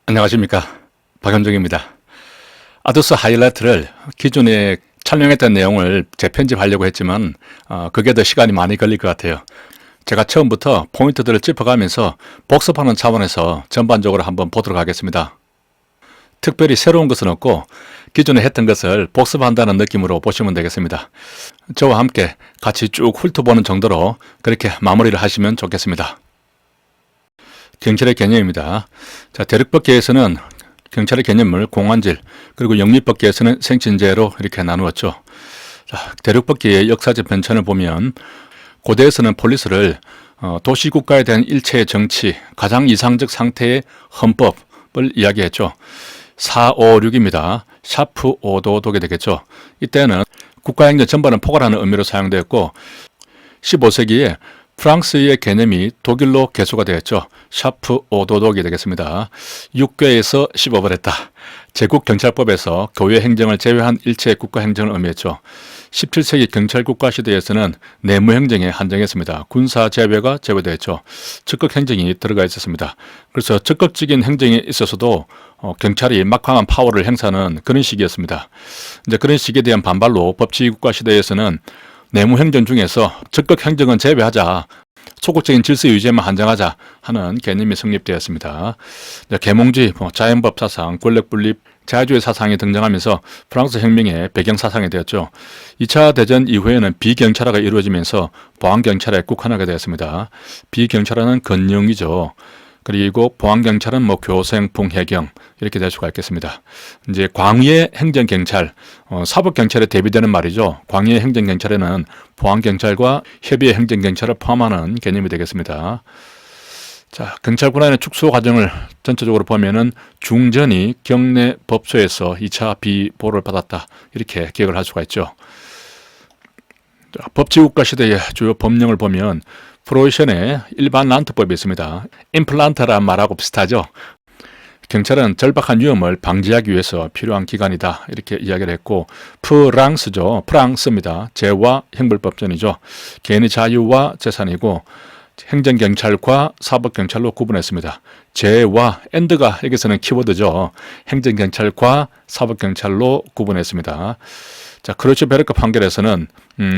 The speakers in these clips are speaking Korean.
안녕하십니까, 박현종입니다. 아도스 하이라이트를 기존에 촬영했던 내용을 재편집하려고 했지만 그게 더 시간이 많이 걸릴 것 같아요. 제가 처음부터 포인트들을 짚어가면서 복습하는 차원에서 전반적으로 한번 보도록 하겠습니다. 특별히 새로운 것은 없고 기존에 했던 것을 복습한다는 느낌으로 보시면 되겠습니다. 저와 함께 같이 쭉 훑어보는 정도로 그렇게 마무리를 하시면 좋겠습니다. 경찰의 개념입니다. 자, 대륙법계에서는 경찰의 개념을 공안질, 그리고 영미법계에서는 생친제로 이렇게 나누었죠. 자, 대륙법계의 역사적 변천을 보면 고대에서는 폴리스를 도시국가에 대한 일체의 정치, 가장 이상적 상태의 헌법을 이야기했죠. 456입니다. 샤프 5도독이 되겠죠. 이때는 국가행정 전반을 포괄하는 의미로 사용되었고 15세기에 프랑스의 개념이 독일로 개수가 되었죠. 샤프 5도독이 되겠습니다. 6궤에서 15을 했다. 제국경찰법에서 교회 행정을 제외한 일체의 국가행정을 의미했죠. 17세기 경찰국가 시대에서는 내무행정에 한정했습니다. 군사 제외가 제외되었죠. 적극행정이 들어가 있었습니다. 그래서 적극적인 행정에 있어서도 경찰이 막강한 파워를 행사하는 그런 시기였습니다. 이제 그런 시기에 대한 반발로 법치국가 시대에서는 내무행정 중에서 적극 행정은 제외하자, 소극적인 질서 유지에만 한정하자 하는 개념이 성립되었습니다. 계몽주의, 자연법 사상, 권력 분립, 자유주의 사상이 등장하면서 프랑스 혁명의 배경 사상이 되었죠. 2차 대전 이후에는 비경찰화가 이루어지면서 보안경찰에 국한하게 되었습니다. 비경찰화는 건영이죠. 그리고 보안경찰은 교생, 풍해경 이렇게 될 수가 있겠습니다. 이제 광위의 행정경찰, 사법경찰에 대비되는 말이죠. 광위의 행정경찰에는 보안경찰과 협의의 행정경찰을 포함하는 개념이 되겠습니다. 자, 경찰 권한의 축소 과정을 전체적으로 보면은 중전이 경내 법소에서 2차 비보를 받았다. 이렇게 기억을 할 수가 있죠. 자, 법치국가 시대의 주요 법령을 보면 프로이센의 일반 란트법이 있습니다. 임플란트란 말하고 비슷하죠. 경찰은 절박한 위험을 방지하기 위해서 필요한 기관이다. 이렇게 이야기를 했고, 프랑스죠. 프랑스입니다. 제와 형벌법전이죠. 개인의 자유와 재산이고, 행정경찰과 사법경찰로 구분했습니다. 제와 엔드가 여기서는 키워드죠. 행정경찰과 사법경찰로 구분했습니다. 자, 크루츠 베르크 판결에서는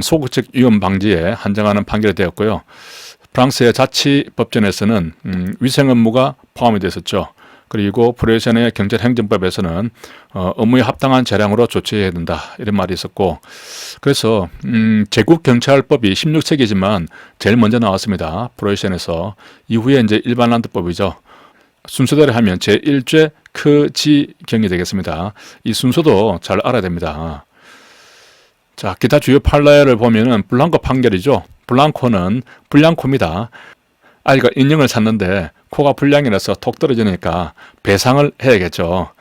소극적 위험 방지에 한정하는 판결이 되었고요. 프랑스의 자치법전에서는 위생 업무가 포함이 됐었죠. 그리고 프로이센의 경찰행정법에서는 업무에 합당한 재량으로 조치해야 된다 이런 말이 있었고, 그래서 제국경찰법이 16세기지만 제일 먼저 나왔습니다. 프로이센에서. 이후에 이제 일반 란드법이죠. 순서대로 하면 제1죄 크지경이 되겠습니다. 이 순서도 잘 알아야 됩니다. 자, 기타 주요 판례를 보면은 블랑코 판결이죠. 블랑코는 불량코입니다. 아이가 인형을 샀는데 코가 불량이라서 톡 떨어지니까 배상을 해야겠죠.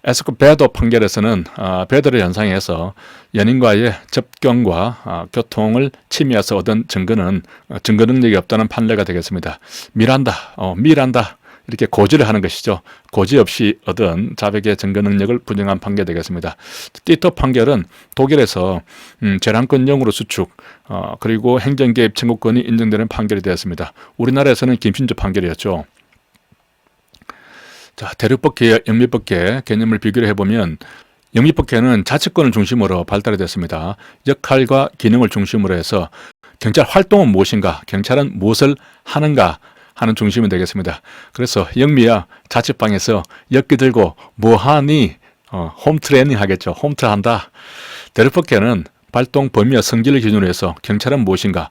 에스코베도 판결에서는 베드를 연상해서 연인과의 접견과 교통을 침해해서 얻은 증거는 증거 능력이 없다는 판례가 되겠습니다. 미란다 이렇게 고지를 하는 것이죠. 고지 없이 얻은 자백의 증거 능력을 부정한 판결이 되겠습니다. 띠토 판결은 독일에서 재량권용으로 수축, 그리고 행정개입 청구권이 인정되는 판결이 되었습니다. 우리나라에서는 김신조 판결이었죠. 자, 대륙법계와 영미법계 개념을 비교를 해보면 영미법계는 자치권을 중심으로 발달이 됐습니다. 역할과 기능을 중심으로 해서 경찰 활동은 무엇인가, 경찰은 무엇을 하는가 하는 중심이 되겠습니다. 그래서 영미야 자취방에서 엿기 들고 뭐하니? 홈 트레이닝 하겠죠. 홈트를 한다. 대륙법계는 발동 범위와 성질을 기준으로 해서 경찰은 무엇인가,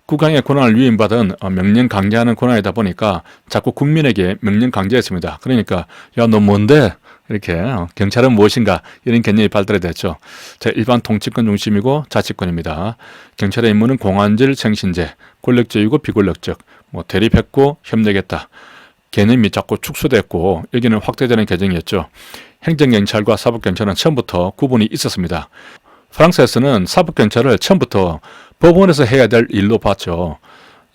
국왕의 권한을 위임받은 명령 강제하는 권한이다 보니까 자꾸 국민에게 명령 강제했습니다. 그러니까 야, 너 뭔데? 이렇게 경찰은 무엇인가 이런 개념이 발달이 됐죠. 자, 일반 통치권 중심이고 자치권입니다. 경찰의 임무는 공안질, 생신제, 권력적이고 비권력적, 대립했고 협력했다. 개념이 자꾸 축소됐고 여기는 확대되는 개정이었죠. 행정경찰과 사법경찰은 처음부터 구분이 있었습니다. 프랑스에서는 사법경찰을 처음부터 법원에서 해야 될 일로 봤죠.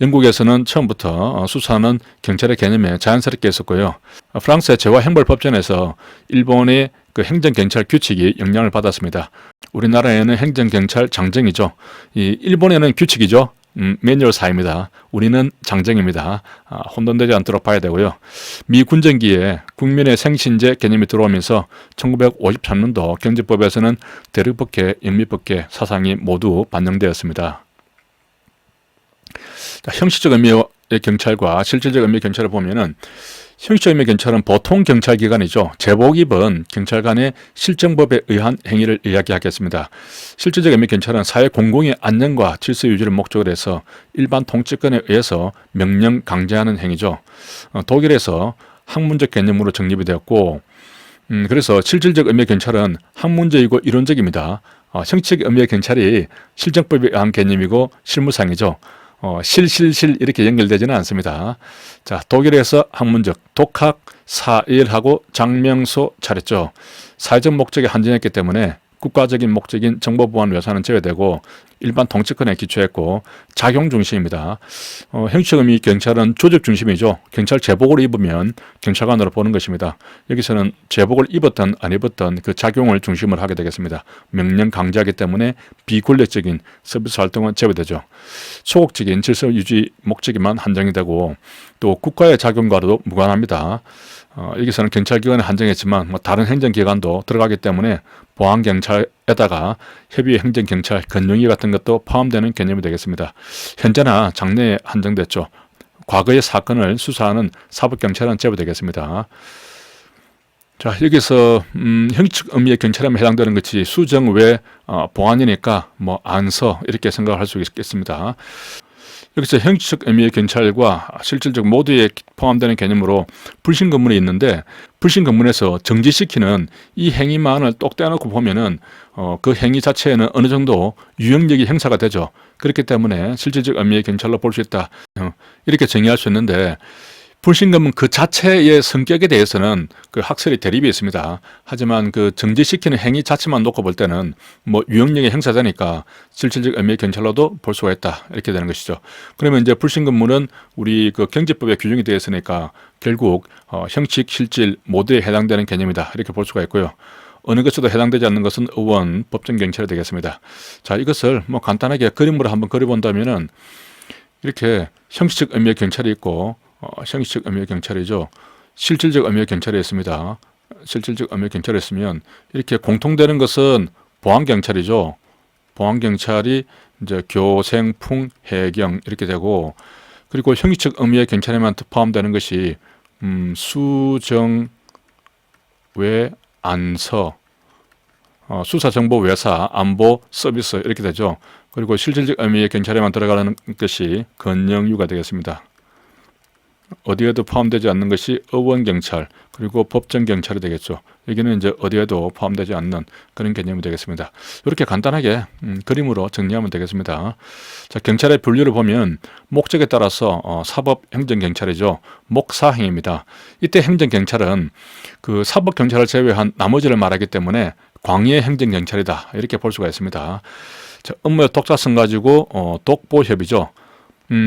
영국에서는 처음부터 수사는 경찰의 개념에 자연스럽게 있었고요. 프랑스의 제와 형벌법전에서 일본의 그 행정경찰 규칙이 영향을 받았습니다. 우리나라에는 행정경찰 장정이죠. 이 일본에는 규칙이죠. 매뉴얼사입니다. 우리는 장정입니다. 혼돈되지 않도록 봐야 되고요. 미 군정기에 국민의 생신제 개념이 들어오면서 1953년도 경제법에서는 대륙법계, 영미법계 사상이 모두 반영되었습니다. 자, 형식적 의미의 경찰과 실질적 의미의 경찰을 보면은 형식적 의미의 경찰은 보통 경찰기관이죠. 제복 입은 경찰관의 실정법에 의한 행위를 이야기하겠습니다. 실질적 의미의 경찰은 사회 공공의 안녕과 질서 유지를 목적으로 해서 일반 통치권에 의해서 명령 강제하는 행위죠. 독일에서 학문적 개념으로 정립이 되었고, 그래서 실질적 의미의 경찰은 학문적이고 이론적입니다. 형식적 의미의 경찰이 실정법에 의한 개념이고 실무상이죠. 실실실 이렇게 연결되지는 않습니다. 자, 독일에서 학문적, 독학, 사일하고 장명소 차렸죠. 사회적 목적에 한정했기 때문에 국가적인 목적인 정보 보안 외사는 제외되고 일반 통치권에 기초했고 작용 중심입니다. 형식적 의미 경찰은 조직 중심이죠. 경찰 제복을 입으면 경찰관으로 보는 것입니다. 여기서는 제복을 입었든 안 입었든 그 작용을 중심으로 하게 되겠습니다. 명령 강제하기 때문에 비권력적인 서비스 활동은 제외되죠. 소극적인 질서 유지 목적에만 한정이 되고 또 국가의 작용과도 무관합니다. 여기서는 경찰기관에 한정했지만 다른 행정기관도 들어가기 때문에 보안경찰에다가 협의 행정경찰, 건용위 같은 것도 포함되는 개념이 되겠습니다. 현재나 장래에 한정됐죠. 과거의 사건을 수사하는 사법경찰은 제외되겠습니다. 자, 여기서 형식 의미의 경찰에만 해당되는 것이 수정 외 보안이니까 안서 이렇게 생각할 수 있겠습니다. 여기서 형식적 의미의 경찰과 실질적 모두에 포함되는 개념으로 불신검문이 있는데 불신검문에서 정지시키는 이 행위만을 똑 떼어놓고 보면은 그 행위 자체에는 어느 정도 유형력이 행사가 되죠. 그렇기 때문에 실질적 의미의 경찰로 볼 수 있다. 이렇게 정의할 수 있는데 불신검문 그 자체의 성격에 대해서는 그 학설이 대립이 있습니다. 하지만 그 정지시키는 행위 자체만 놓고 볼 때는 유형력이 행사되니까 실질적 의미의 경찰로도 볼 수가 있다. 이렇게 되는 것이죠. 그러면 이제 불신검문은 우리 그 경제법에 규정이 되어 있으니까 결국 형식, 실질 모두에 해당되는 개념이다. 이렇게 볼 수가 있고요. 어느 것에도 해당되지 않는 것은 의원, 법정경찰이 되겠습니다. 자, 이것을 간단하게 그림으로 한번 그려본다면은 이렇게 형식적 의미의 경찰이 있고 형식적 의미의 경찰이죠. 실질적 의미의 경찰이 있습니다. 실질적 의미의 경찰이 있으면 이렇게 공통되는 것은 보안경찰이죠. 보안경찰이 이제 교생, 풍, 해경 이렇게 되고 그리고 형식적 의미의 경찰에만 포함되는 것이 수정, 외, 안서, 수사정보 외사, 안보, 서비스 이렇게 되죠. 그리고 실질적 의미의 경찰에만 들어가는 것이 건영유가 되겠습니다. 어디에도 포함되지 않는 것이 의원경찰 그리고 법정경찰이 되겠죠. 여기는 이제 어디에도 포함되지 않는 그런 개념이 되겠습니다. 이렇게 간단하게 그림으로 정리하면 되겠습니다. 자, 경찰의 분류를 보면 목적에 따라서 사법행정경찰이죠. 목사행입니다. 이때 행정경찰은 그 사법경찰을 제외한 나머지를 말하기 때문에 광의 행정경찰이다. 이렇게 볼 수가 있습니다. 자, 업무의 독자성 가지고 독보협이죠.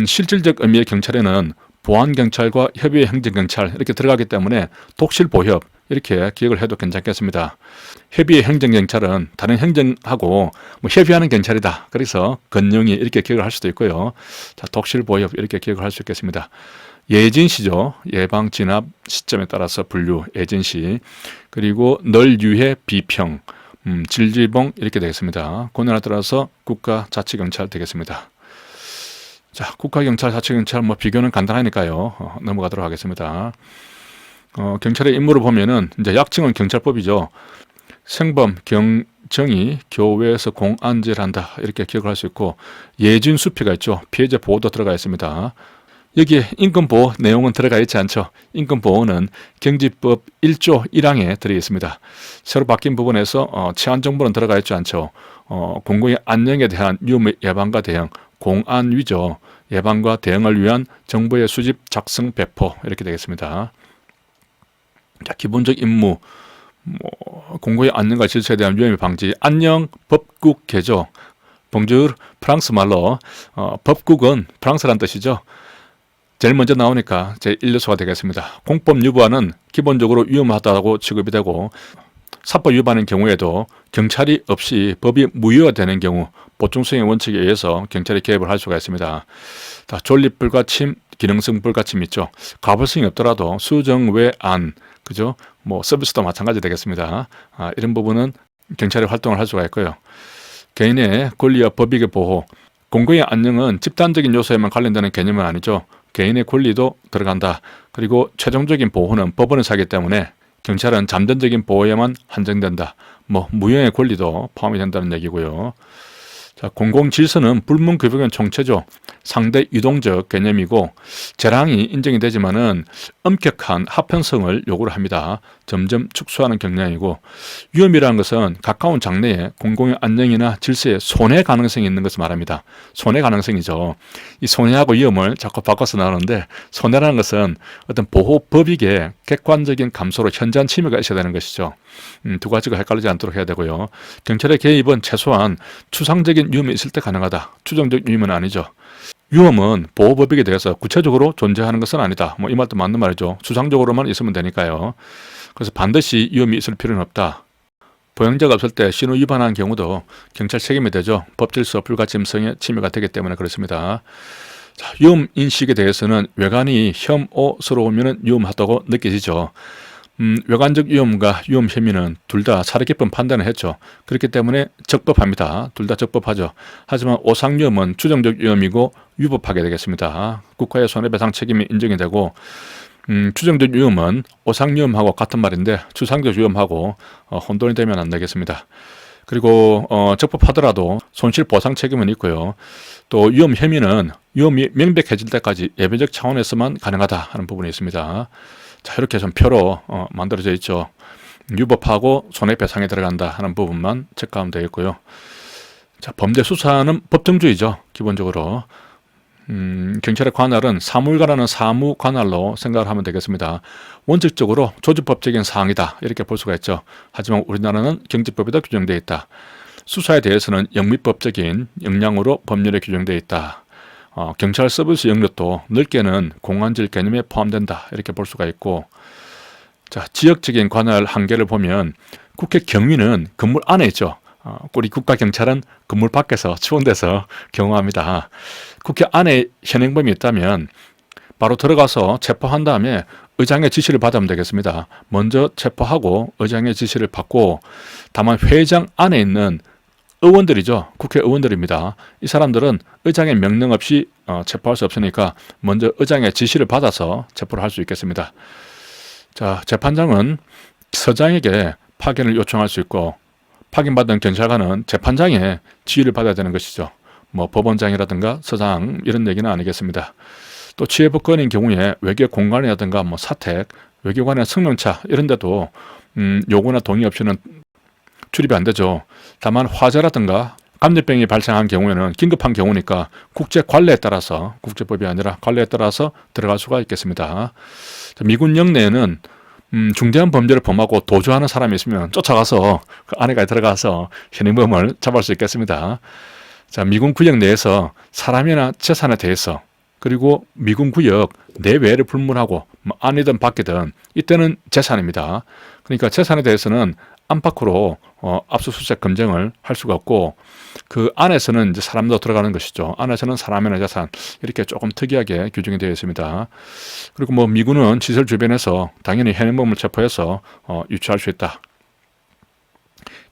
실질적 의미의 경찰에는 보안경찰과 협의의 행정경찰 이렇게 들어가기 때문에 독실보협 이렇게 기억을 해도 괜찮겠습니다. 협의의 행정경찰은 다른 행정하고 협의하는 경찰이다. 그래서 건영이 이렇게 기억을 할 수도 있고요. 자, 독실보협 이렇게 기억을 할 수 있겠습니다. 예진시죠. 예방, 진압 시점에 따라서 분류, 예진시. 그리고 널, 유해, 비평, 질지봉 이렇게 되겠습니다. 권한에 따라서 국가자치경찰 되겠습니다. 자, 국가경찰, 자치경찰 비교는 간단하니까요. 넘어가도록 하겠습니다. 경찰의 임무를 보면은 이제 약칭은 경찰법이죠. 생범, 경정이 교외에서 공안제를 한다. 이렇게 기억을 할 수 있고 예진수피가 있죠. 피해자 보호도 들어가 있습니다. 여기에 인권보호 내용은 들어가 있지 않죠. 인권보호는 경지법 1조 1항에 들어 있습니다. 새로 바뀐 부분에서 치안정보는 들어가 있지 않죠. 공공의 안녕에 대한 위험의 예방과 대응, 공안위죠. 예방과 대응을 위한 정보의 수집, 작성, 배포 이렇게 되겠습니다. 자, 기본적 임무, 공공의 안녕과 질서에 대한 위험의 방지, 안녕, 법국 개조, 봉주르 프랑스 말로 법국은 프랑스란 뜻이죠. 제일 먼저 나오니까 제1요소가 되겠습니다. 공법 유보안은 기본적으로 위험하다고 취급이 되고 사법 위반인 경우에도 경찰이 없이 법이 무효가 되는 경우 보충성의 원칙에 의해서 경찰이 개입을 할 수가 있습니다. 자, 존립 불가침, 기능성 불가침 있죠. 가불성이 없더라도 수정 외안, 그죠? 뭐 서비스도 마찬가지 되겠습니다. 이런 부분은 경찰이 활동을 할 수가 있고요. 개인의 권리와 법익의 보호, 공공의 안녕은 집단적인 요소에만 관련되는 개념은 아니죠. 개인의 권리도 들어간다. 그리고 최종적인 보호는 법원에서 하기 때문에 경찰은 잠정적인 보호에만 한정된다. 뭐 무형의 권리도 포함이 된다는 얘기고요. 자, 공공질서는 불문급역의 총체죠. 상대 유동적 개념이고 재량이 인정이 되지만은 엄격한 합헌성을 요구를 합니다. 점점 축소하는 경향이고 위험이라는 것은 가까운 장래에 공공의 안녕이나 질서에 손해 가능성이 있는 것을 말합니다. 손해 가능성이죠. 이 손해하고 위험을 자꾸 바꿔서 나오는데 손해라는 것은 어떤 보호 법익의 객관적인 감소로 현저한 침해가 있어야 되는 것이죠. 두 가지가 헷갈리지 않도록 해야 되고요. 경찰의 개입은 최소한 추상적인 위험이 있을 때 가능하다. 추정적 위험은 아니죠. 위험은 보호법익에 대해서 구체적으로 존재하는 것은 아니다. 뭐 이 말도 맞는 말이죠. 추상적으로만 있으면 되니까요. 그래서 반드시 위험이 있을 필요는 없다. 보행자가 없을 때 신호 위반한 경우도 경찰 책임이 되죠. 법질서 불가침성에 침해가 되기 때문에 그렇습니다. 자, 위험 인식에 대해서는 외관이 혐오스러우면 위험하다고 느껴지죠. 외관적 위험과 위험 혐의는 둘 다 사려 깊은 판단을 했죠. 그렇기 때문에 적법합니다. 둘 다 적법하죠. 하지만 오상위험은 추정적 위험이고 위법하게 되겠습니다. 국가의 손해배상 책임이 인정이 되고 추정적 위험은 오상위험하고 같은 말인데 추상적 위험하고 혼돈이 되면 안 되겠습니다. 그리고 적법하더라도 손실보상 책임은 있고요. 또 위험 혐의는 위험이 명백해질 때까지 예외적 차원에서만 가능하다 하는 부분이 있습니다. 자, 이렇게 좀 표로 만들어져 있죠. 유법하고 손해배상에 들어간다 하는 부분만 체크하면 되겠고요. 자, 범죄 수사는 법정주의죠. 기본적으로. 경찰의 관할은 사무일가라는 사무 관할로 생각을 하면 되겠습니다. 원칙적으로 조직법적인 사항이다. 이렇게 볼 수가 있죠. 하지만 우리나라는 경제법에도 규정되어 있다. 수사에 대해서는 영미법적인 역량으로 법률에 규정되어 있다. 경찰 서비스 영역도 넓게는 공안질 개념에 포함된다. 이렇게 볼 수가 있고, 자, 지역적인 관할 한계를 보면 국회 경위는 건물 안에 있죠. 우리 국가경찰은 건물 밖에서 추운 데서 경호합니다. 국회 안에 현행범이 있다면 바로 들어가서 체포한 다음에 의장의 지시를 받으면 되겠습니다. 먼저 체포하고 의장의 지시를 받고, 다만 회의장 안에 있는 의원들이죠. 국회의원들입니다. 이 사람들은 의장의 명령 없이 체포할 수 없으니까 먼저 의장의 지시를 받아서 체포를 할 수 있겠습니다. 자, 재판장은 서장에게 파견을 요청할 수 있고, 파견받은 경찰관은 재판장의 지휘를 받아야 되는 것이죠. 뭐 법원장이라든가 서장 이런 얘기는 아니겠습니다. 또 취해법권인 경우에 외교 공간이라든가 뭐 사택, 외교관의 성명차 이런 데도 요구나 동의 없이는 출입이 안 되죠. 다만 화재라든가 감염병이 발생한 경우에는 긴급한 경우니까 국제 관례에 따라서, 국제법이 아니라 관례에 따라서 들어갈 수가 있겠습니다. 미군 영내에는 중대한 범죄를 범하고 도주하는 사람이 있으면 쫓아가서 그 안에까지 들어가서 현행범을 잡을 수 있겠습니다. 자, 미군 구역 내에서 사람이나 재산에 대해서, 그리고 미군 구역 내외를 불문하고 뭐 안이든 밖이든 이때는 재산입니다. 그러니까 재산에 대해서는 안팎으로 압수수색 검증을 할 수가 없고, 그 안에서는 이제 사람도 들어가는 것이죠. 안에서는 사람이나 재산 이렇게 조금 특이하게 규정이 되어 있습니다. 그리고 뭐 미군은 시설 주변에서 당연히 현행범을 체포해서 유치할 수 있다.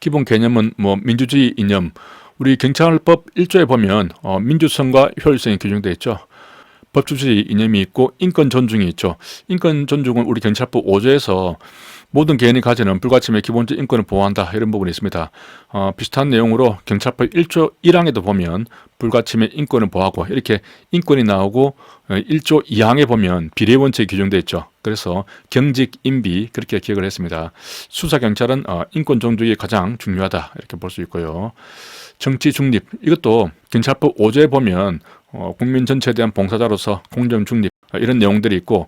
기본 개념은 뭐 민주주의 이념, 우리 경찰법 1조에 보면 민주성과 효율성이 규정되어 있죠. 법주주의 이념이 있고 인권 존중이 있죠. 인권 존중은 우리 경찰법 5조에서 모든 개인이 가지는 불가침의 기본적 인권을 보호한다 이런 부분이 있습니다. 비슷한 내용으로 경찰법 1조 1항에도 보면 불가침의 인권을 보호하고 이렇게 인권이 나오고 1조 2항에 보면 비례 원칙이 규정되어 있죠. 그래서 경직, 인비 그렇게 기억을 했습니다. 수사경찰은 인권 존중이 가장 중요하다 이렇게 볼 수 있고요. 정치 중립, 이것도 경찰법 5조에 보면 국민 전체에 대한 봉사자로서 공정 중립 이런 내용들이 있고,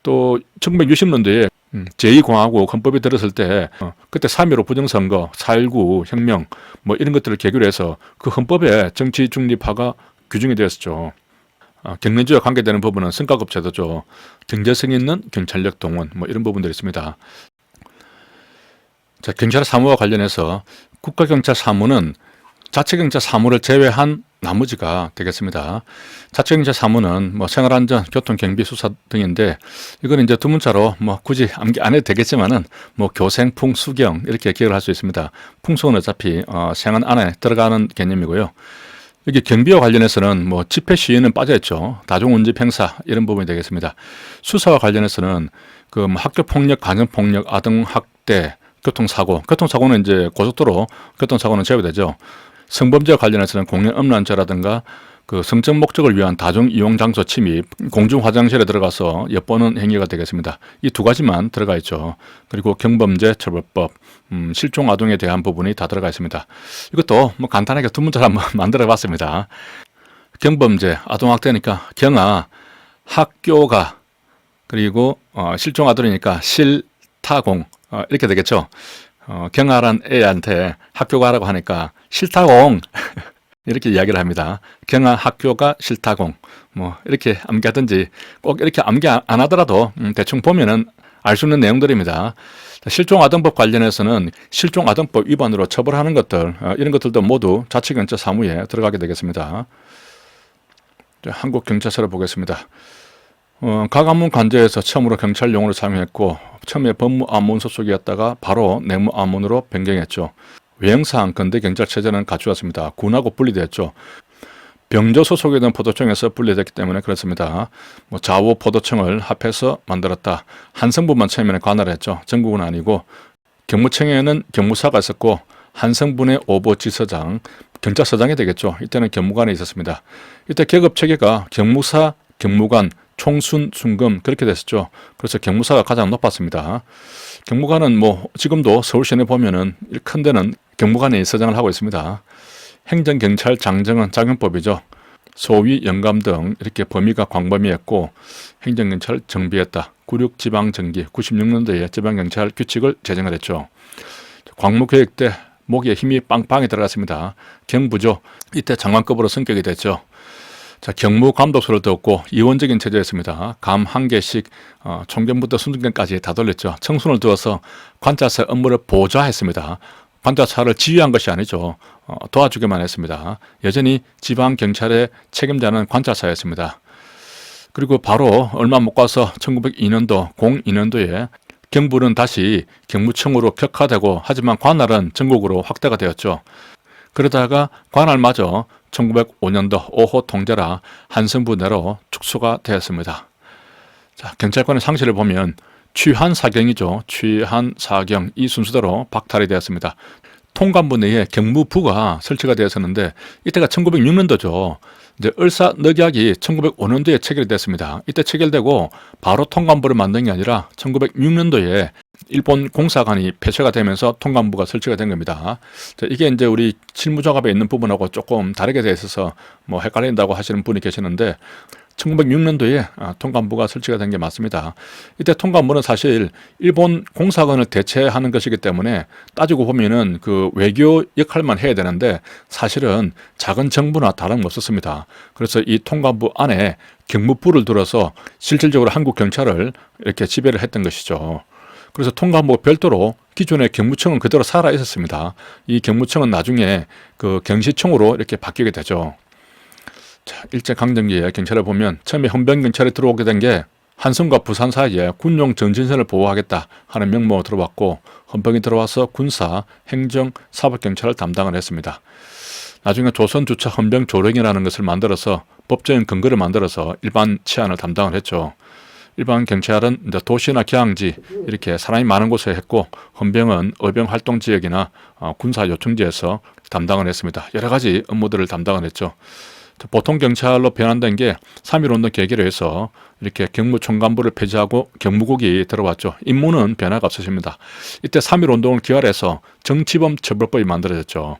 또 1960년도에 제2공화국 헌법이 들었을 때 그때 3.15 부정선거, 4.19 혁명 뭐 이런 것들을 계기로 해서 그 헌법에 정치 중립화가 규정이 되었죠. 경len주와 관계되는 부분은 성과급 제도죠. 경제성 있는 경찰력 동원 뭐 이런 부분들이 있습니다. 자, 경찰 사무와 관련해서 국가경찰 사무는 자치경찰 사무를 제외한 나머지가 되겠습니다. 자치경찰 사무는 뭐 생활안전, 교통, 경비, 수사 등인데 이거는 이제 두 문자로 뭐 굳이 암기 안 해도 되겠지만은 뭐 교생, 풍, 수경 이렇게 기억을 할 수 있습니다. 풍속은 어차피 생활 안에 들어가는 개념이고요. 여기 경비와 관련해서는 뭐 집회 시위는 빠져있죠. 다중운집 행사 이런 부분이 되겠습니다. 수사와 관련해서는 그 학교 폭력, 가정 폭력, 아동 학대, 교통사고는 이제 고속도로 교통사고는 제외되죠. 성범죄와 관련해서는 공연 음란죄라든가 그 성적 목적을 위한 다중 이용 장소 침입, 공중 화장실에 들어가서 엿보는 행위가 되겠습니다. 이 두 가지만 들어가 있죠. 그리고 경범죄 처벌법, 실종 아동에 대한 부분이 다 들어가 있습니다. 이것도 뭐 간단하게 두 문자로 한번 만들어 봤습니다. 경범죄, 아동학대니까 경아, 학교가, 그리고 실종 아동이니까 실타공 이렇게 되겠죠. 경아란 애한테 학교 가라고 하니까 싫다공 이렇게 이야기를 합니다. 경아 학교가 싫다공 뭐 이렇게 암기하든지 꼭 이렇게 암기 안 하더라도 대충 보면은 알 수 있는 내용들입니다. 실종아동법 관련해서는 실종아동법 위반으로 처벌하는 것들 이런 것들도 모두 자치경찰 사무에 들어가게 되겠습니다. 한국경찰서를 보겠습니다. 가감문 관제에서 처음으로 경찰 용어를 사용했고 처음에 법무안문 소속이었다가 바로 내무안문으로 변경했죠. 외형상 근대 경찰 체제는 갖추었습니다. 군하고 분리되었죠. 병조 소속에 있는 포도청에서 분리됐기 때문에 그렇습니다. 뭐 좌우 포도청을 합해서 만들었다. 한성분만 처음에는 관할을 했죠. 전국은 아니고 경무청에는 경무사가 있었고 한성분의 오보지서장, 경찰서장이 되겠죠. 이때는 경무관에 있었습니다. 이때 계급 체계가 경무사, 경무관, 총순, 순금 그렇게 됐었죠. 그래서 경무사가 가장 높았습니다. 경무관은 뭐 지금도 서울시내 보면은 큰 데는 경무관이 서장을 하고 있습니다. 행정경찰 장정은 작용법이죠. 소위 영감 등 이렇게 범위가 광범위했고 행정경찰 정비했다. 96지방정기 96년도에 지방경찰 규칙을 제정을 했죠. 광무개혁 때 목에 힘이 빵빵히 들어갔습니다. 경부죠. 이때 장관급으로 승격이 됐죠. 자, 경무감독소를 두었고 이원적인 체제였습니다. 감 한 개씩 총경부터 순경까지 다 돌렸죠. 청순을 두어서 관찰사 업무를 보좌했습니다. 관찰사를 지휘한 것이 아니죠. 도와주기만 했습니다. 여전히 지방경찰의 책임자는 관찰사였습니다. 그리고 바로 얼마 못 가서 1902년도 02년도에 경부는 다시 경무청으로 격화되고 하지만 관할은 전국으로 확대가 되었죠. 그러다가 관할마저 1905년도 5호 통제라 한성부 내로 축소가 되었습니다. 자, 경찰관의 상실을 보면 취한사경이죠. 취한사경 이 순서대로 박탈이 되었습니다. 통감부 내에 경무부가 설치가 되었었는데 이때가 1906년도죠. 이제 을사늑약이 1905년도에 체결됐습니다. 이때 체결되고 바로 통감부를 만든 게 아니라 1906년도에 일본 공사관이 폐쇄가 되면서 통감부가 설치가 된 겁니다. 자, 이게 이제 우리 실무조합에 있는 부분하고 조금 다르게 되어 있어서 뭐 헷갈린다고 하시는 분이 계시는데 1906년도에 통감부가 설치가 된 게 맞습니다. 이때 통감부는 사실 일본 공사관을 대체하는 것이기 때문에 따지고 보면은 그 외교 역할만 해야 되는데 사실은 작은 정부나 다름없었습니다. 그래서 이 통감부 안에 경무부를 들어서 실질적으로 한국 경찰을 이렇게 지배를 했던 것이죠. 그래서 통감부 별도로 기존의 경무청은 그대로 살아 있었습니다. 이 경무청은 나중에 그 경시청으로 이렇게 바뀌게 되죠. 자, 일제강점기에 경찰을 보면 처음에 헌병경찰에 들어오게 된 게 한성과 부산 사이에 군용 전진선을 보호하겠다 하는 명목으로 들어왔고 헌병이 들어와서 군사, 행정, 사법경찰을 담당을 했습니다. 나중에 조선주차 헌병조령이라는 것을 만들어서 법적인 근거를 만들어서 일반 치안을 담당을 했죠. 일반 경찰은 이제 도시나 경항지 이렇게 사람이 많은 곳에 했고 헌병은 의병 활동 지역이나 군사 요청지에서 담당을 했습니다. 여러 가지 업무들을 담당을 했죠. 보통 경찰로 변환된 게 3.1운동 계기로 해서 이렇게 경무총관부를 폐지하고 경무국이 들어왔죠. 임무는 변화가 없으십니다. 이때 3.1운동을 기활해서 정치범 처벌법이 만들어졌죠.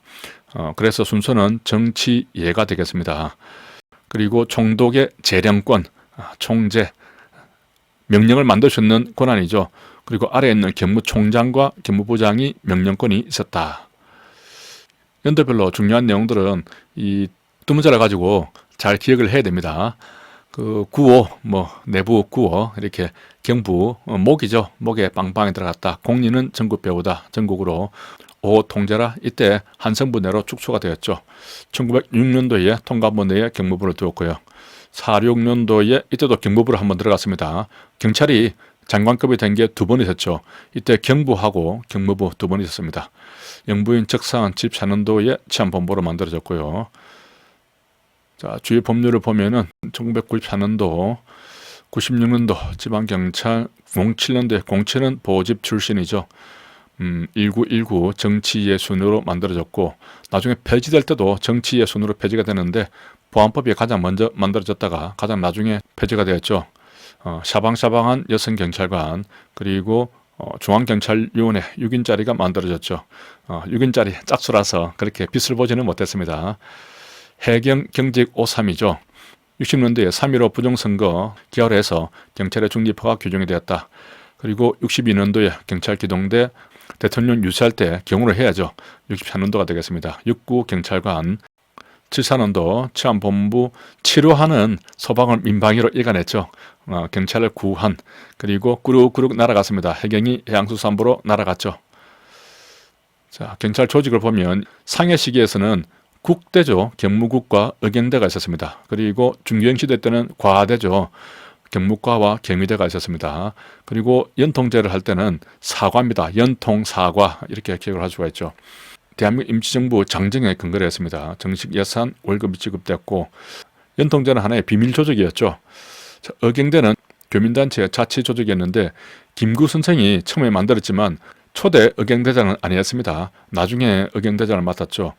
그래서 순서는 정치예가 되겠습니다. 그리고 총독의 재령권, 총재, 명령을 만들 수 있는 권한이죠. 그리고 아래에 있는 경무총장과 경무부장이 명령권이 있었다. 연도별로 중요한 내용들은 이 두 문자를 가지고 잘 기억을 해야 됩니다. 그 구호, 뭐 내부 구호 이렇게 경부 목이죠. 목에 빵빵이 들어갔다. 공리는 전국 배우다. 전국으로 오 통제라. 이때 한성부 내로 축소가 되었죠. 1906년도에 통감부 내에 경무부를 두었고요. 46년도에 이때도 경무부로 한번 들어갔습니다. 경찰이 장관급이 된 게 두 번 있었죠. 이때 경부하고 경무부 두 번 있었습니다. 영부인 적사한 74년도에 치안본부로 만들어졌고요. 자, 주요 법률을 보면은 1994년도, 96년도 지방경찰, 07년도에 07은 보집 출신이죠. 1919 정치예순으로 만들어졌고, 나중에 폐지될 때도 정치예순으로 폐지가 되는데 보안법이 가장 먼저 만들어졌다가 가장 나중에 폐지가 되었죠. 샤방샤방한 여성경찰관, 그리고 중앙경찰위원회 6인짜리가 만들어졌죠. 6인짜리 짝수라서 그렇게 빛을 보지는 못했습니다. 해경 경직 5.3이죠. 60년대에 3.15 부정선거 기활해서 경찰의 중립화가 규정이 되었다. 그리고 62년도에 경찰 기동대 대통령 유세할 때 경호를 해야죠. 64년도가 되겠습니다. 69 경찰관, 74년도 치안본부 치료하는 소방을 민방위로 일관했죠. 경찰을 구한, 그리고 꾸룩꾸룩 날아갔습니다. 해경이 해양수산부로 날아갔죠. 자, 경찰 조직을 보면 상해 시기에서는 국대죠. 경무국과 의경대가 있었습니다. 그리고 중경시대 때는 과대죠. 경무과와 경위대가 있었습니다. 그리고 연통제를 할 때는 사과입니다. 연통사과 이렇게 기억을 할 수가 있죠. 대한민국 임시정부 장정에 근거를 했습니다. 정식 예산 월급이 지급됐고, 연통제는 하나의 비밀조직이었죠. 의경대는 교민단체 자치조직이었는데 김구 선생이 처음에 만들었지만 초대 의경대장은 아니었습니다. 나중에 의경대장을 맡았죠.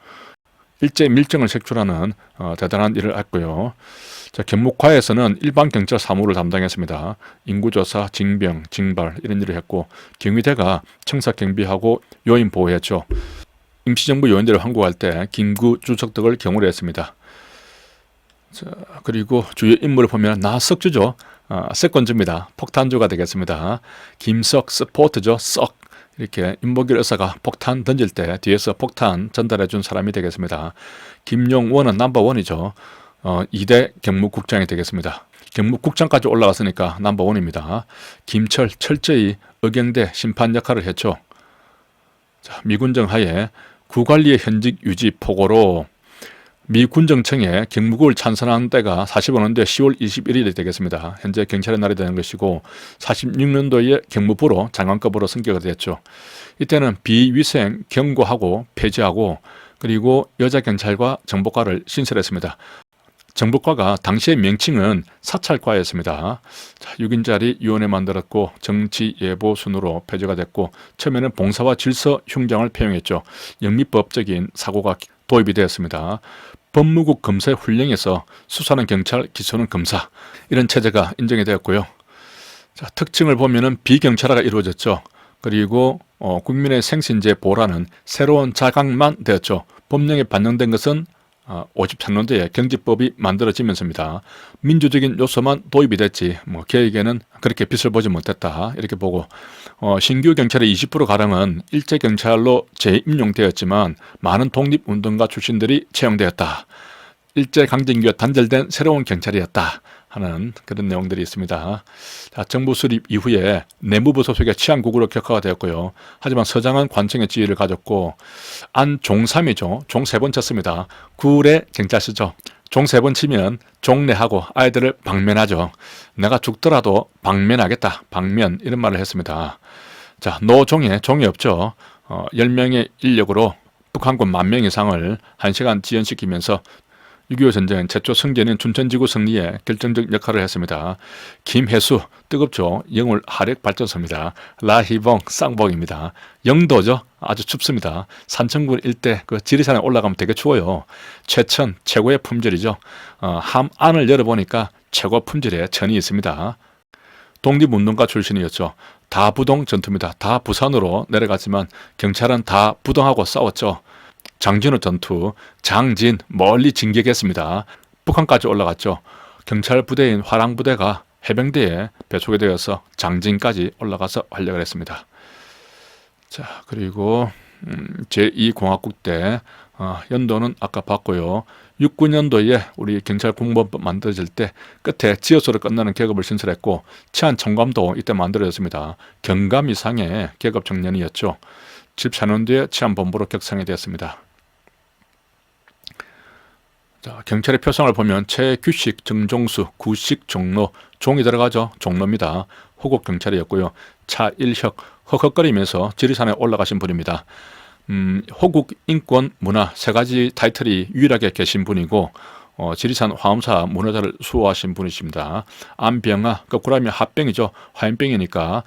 일제 밀정을 색출하는 대단한 일을 했고요. 자, 경무과에서는 일반 경찰 사무를 담당했습니다. 인구조사, 징병, 징발 이런 일을 했고, 경위대가 청사 경비하고 요인 보호했죠. 임시정부 요인들을 환구할 때 김구 주석덕을 경호를 했습니다. 자, 그리고 주요 인물을 보면 나석주죠. 세권주입니다. 폭탄주가 되겠습니다. 김석 스포트죠. 썩. 이렇게 임보길 의사가 폭탄 던질 때 뒤에서 폭탄 전달해 준 사람이 되겠습니다. 김용원은 넘버원이죠. 2대 경무국장이 되겠습니다. 경무국장까지 올라갔으니까 넘버원입니다. 김철 철저히 의경대 심판 역할을 했죠. 자, 미군정 하에 구관리의 현직 유지 포고로 미군정청에 경무국을 찬성한 때가 45년도 10월 21일이 되겠습니다. 현재 경찰의 날이 되는 것이고, 46년도에 경무부로 장관급으로 승격이 됐죠. 이때는 비위생 경고하고 폐지하고, 그리고 여자경찰과 정보과를 신설했습니다. 정보과가 당시의 명칭은 사찰과였습니다. 자, 6인짜리 위원회 만들었고, 정치예보 순으로 폐지가 됐고, 처음에는 봉사와 질서 흉장을 표명했죠. 영미법적인 사고가 도입이 되었습니다. 법무국 검사의 훈령에서 수사는 경찰, 기소는 검사, 이런 체제가 인정이 되었고요. 자, 특징을 보면은 비경찰화가 이루어졌죠. 그리고 국민의 생신제 보호라는 새로운 자각만 되었죠. 법령에 반영된 것은 53년도에 경제법이 만들어지면서입니다. 민주적인 요소만 도입이 됐지 개혁에는 그렇게 빛을 보지 못했다 이렇게 보고, 신규 경찰의 20%가량은 일제 경찰로 재임용되었지만 많은 독립운동가 출신들이 채용되었다. 일제 강점기와 단절된 새로운 경찰이었다 하는 그런 내용들이 있습니다. 자, 정부 수립 이후에 내무부 소속의 치안국으로 격화가 되었고요. 하지만 서장은 관청의 지위를 가졌고, 안 종3이죠. 종 3번 쳤습니다. 구례 경찰서죠. 종 3번 치면 종례하고 아이들을 방면하죠. 내가 죽더라도 방면하겠다. 방면 이런 말을 했습니다. 자, 노종에 종이 없죠. 10명의 인력으로 북한군 10,000명 이상을 1시간 지연시키면서 6.25 전쟁 최초 승전인 춘천지구 승리에 결정적 역할을 했습니다. 김혜수 뜨겁죠. 영월 하력 발전소입니다. 라희봉 쌍봉입니다. 영도죠. 아주 춥습니다. 산천군 일대 그 지리산에 올라가면 되게 추워요. 최천 최고의 품질이죠. 함안을 열어보니까 최고 품질의 천이 있습니다. 독립운동가 출신이었죠. 다부동 전투입니다. 다 부산으로 내려갔지만 경찰은 다 부동하고 싸웠죠. 장진호 전투, 장진 멀리 진격했습니다. 북한까지 올라갔죠. 경찰 부대인 화랑부대가 해병대에 배속이 되어서 장진까지 올라가서 활약을 했습니다. 자, 그리고 제2공화국 때 연도는 아까 봤고요. 69년도에 우리 경찰 공무원법 만들어질 때 끝에 지어서로 끝나는 계급을 신설했고 치안청감도 이때 만들어졌습니다. 경감 이상의 계급 정년이었죠. 14년도에 치안본부로 격상이 되었습니다. 자, 경찰의 표상을 보면 최규식, 정종수, 구식, 종로, 종이 들어가죠. 종로입니다. 호국 경찰이었고요. 차일혁, 헉헉거리면서 지리산에 올라가신 분입니다. 호국, 인권, 문화 세 가지 타이틀이 유일하게 계신 분이고 지리산 화엄사 문화자를 수호하신 분이십니다. 안병아, 거꾸로 하면 합병이죠. 화염병이니까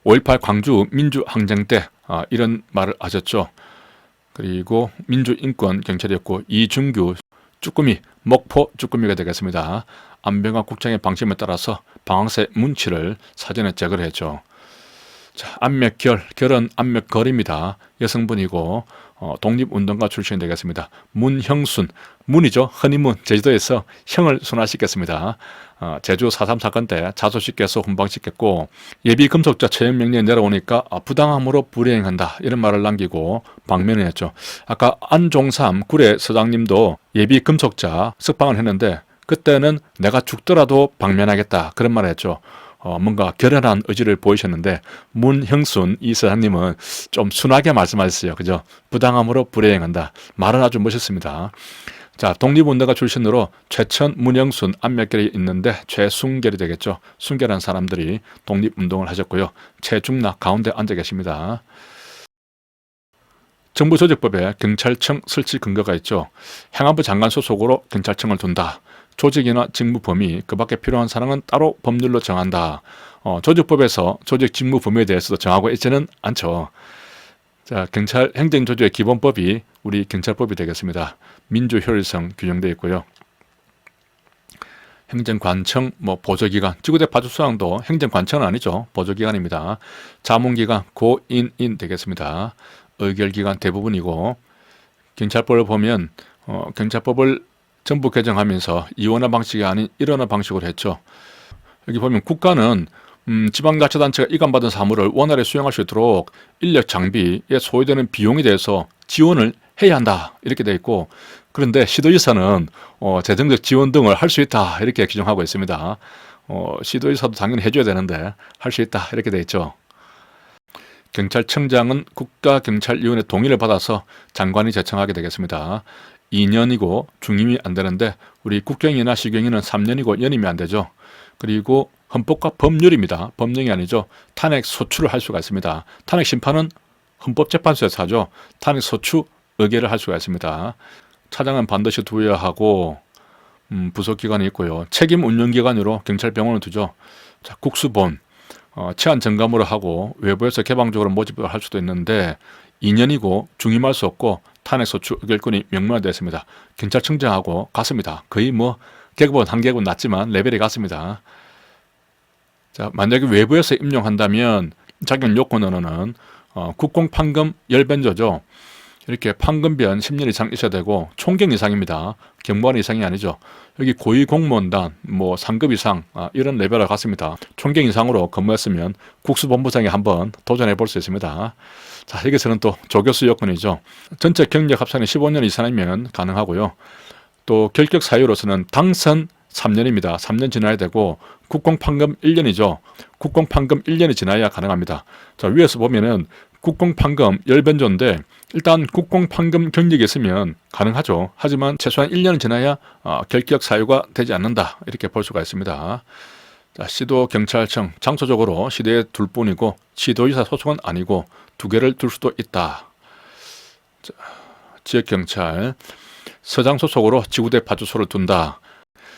5.18 광주 민주항쟁 때 이런 말을 하셨죠. 그리고 민주인권 경찰이었고 이준규 쭈꾸미, 목포 쭈꾸미가 되겠습니다. 안병아 국장의 방침에 따라서 방황새 문치를 사전에 제거를 했죠. 자, 안맥결, 결은 안맥걸입니다. 여성분이고 독립운동가 출신 되겠습니다. 문형순, 문이죠. 허니문, 제주도에서 형을 순화시켰습니다. 제주 4.3 사건 때 자소시켜서 훈방시켰고 예비금속자 처형명령이 내려오니까 부당함으로 불이행한다 이런 말을 남기고 방면했죠. 아까 안종삼 구례 서장님도 예비금속자 석방을 했는데 그때는 내가 죽더라도 방면하겠다 그런 말을 했죠. 뭔가 결연한 의지를 보이셨는데 문형순 이 서장님은 좀 순하게 말씀하셨어요. 그죠? 부당함으로 불이행한다. 말은 아주 멋있습니다. 자, 독립운동가 출신으로 최천, 문영순, 안맥결이 있는데 최순결이 되겠죠. 순결한 사람들이 독립운동을 하셨고요. 최중락 가운데 앉아 계십니다. 정부조직법에 경찰청 설치 근거가 있죠. 행안부 장관 소속으로 경찰청을 둔다. 조직이나 직무 범위, 그 밖에 필요한 사항은 따로 법률로 정한다. 조직법에서 조직 직무 범위에 대해서도 정하고 있지는 않죠. 자, 경찰 행정조직의 기본법이 우리 경찰법이 되겠습니다. 민주효율성 규정되어 있고요. 행정관청, 보조기관, 지구대 파출소장도 행정관청은 아니죠. 보조기관입니다. 자문기관, 고인인 되겠습니다. 의결기관 대부분이고 경찰법을 보면 경찰법을 전부 개정하면서 이원화 방식이 아닌 일원화 방식으로 했죠. 여기 보면 국가는 지방자치단체가 이관받은 사무를 원활히 수행할 수 있도록 인력 장비에 소요되는 비용에 대해서 지원을 해야 한다 이렇게 되어 있고 그런데 시도지사는 재정적 지원 등을 할 수 있다 이렇게 규정하고 있습니다. 시도지사도 당연히 해줘야 되는데 할 수 있다 이렇게 되어 있죠. 경찰청장은 국가경찰위원회 동의를 받아서 장관이 제청하게 되겠습니다. 2년이고 중임이 안 되는데 우리 국경이나 시경이는 3년이고 연임이 안 되죠. 그리고 헌법과 법률입니다. 법령이 아니죠. 탄핵 소추를 할 수가 있습니다. 탄핵 심판은 헌법재판소에서 하죠. 탄핵 소추 의결을 할 수가 있습니다. 차장은 반드시 두어야 하고 부속기관이 있고요. 책임 운영기관으로 경찰병원을 두죠. 자, 국수본 치안 점검으로 하고 외부에서 개방적으로 모집을 할 수도 있는데 2년이고 중임할 수 없고 탄핵소추 의결권이 명문화되어 있습니다. 경찰청장하고 같습니다. 거의 계급은 한 계급은 낮지만 레벨이 같습니다. 자, 만약에 외부에서 임용한다면 자격 요건으로는 국공판금 열변조죠. 이렇게 판금변 10년 이상 있어야 되고 총경 이상입니다. 경무관 이상이 아니죠. 여기 고위공무원단 상급 이상 이런 레벨을 갖습니다. 총경 이상으로 근무했으면 국수본부장에 한번 도전해 볼 수 있습니다. 자, 여기서는 또 조교수 요건이죠. 전체 경력 합산이 15년 이상이면 가능하고요. 또 결격 사유로서는 당선 3년입니다. 3년 지나야 되고 국공판금 1년이죠. 국공판금 1년이 지나야 가능합니다. 자, 위에서 보면은 국공판금 열변조인데 일단 국공판금 경력이 있으면 가능하죠. 하지만 최소한 1년은 지나야 결격 사유가 되지 않는다. 이렇게 볼 수가 있습니다. 자, 시도경찰청 장소적으로 시도에 둘 뿐이고 시도지사 소속은 아니고 두 개를 둘 수도 있다. 자, 지역경찰 서장 소속으로 지구대 파출소를 둔다.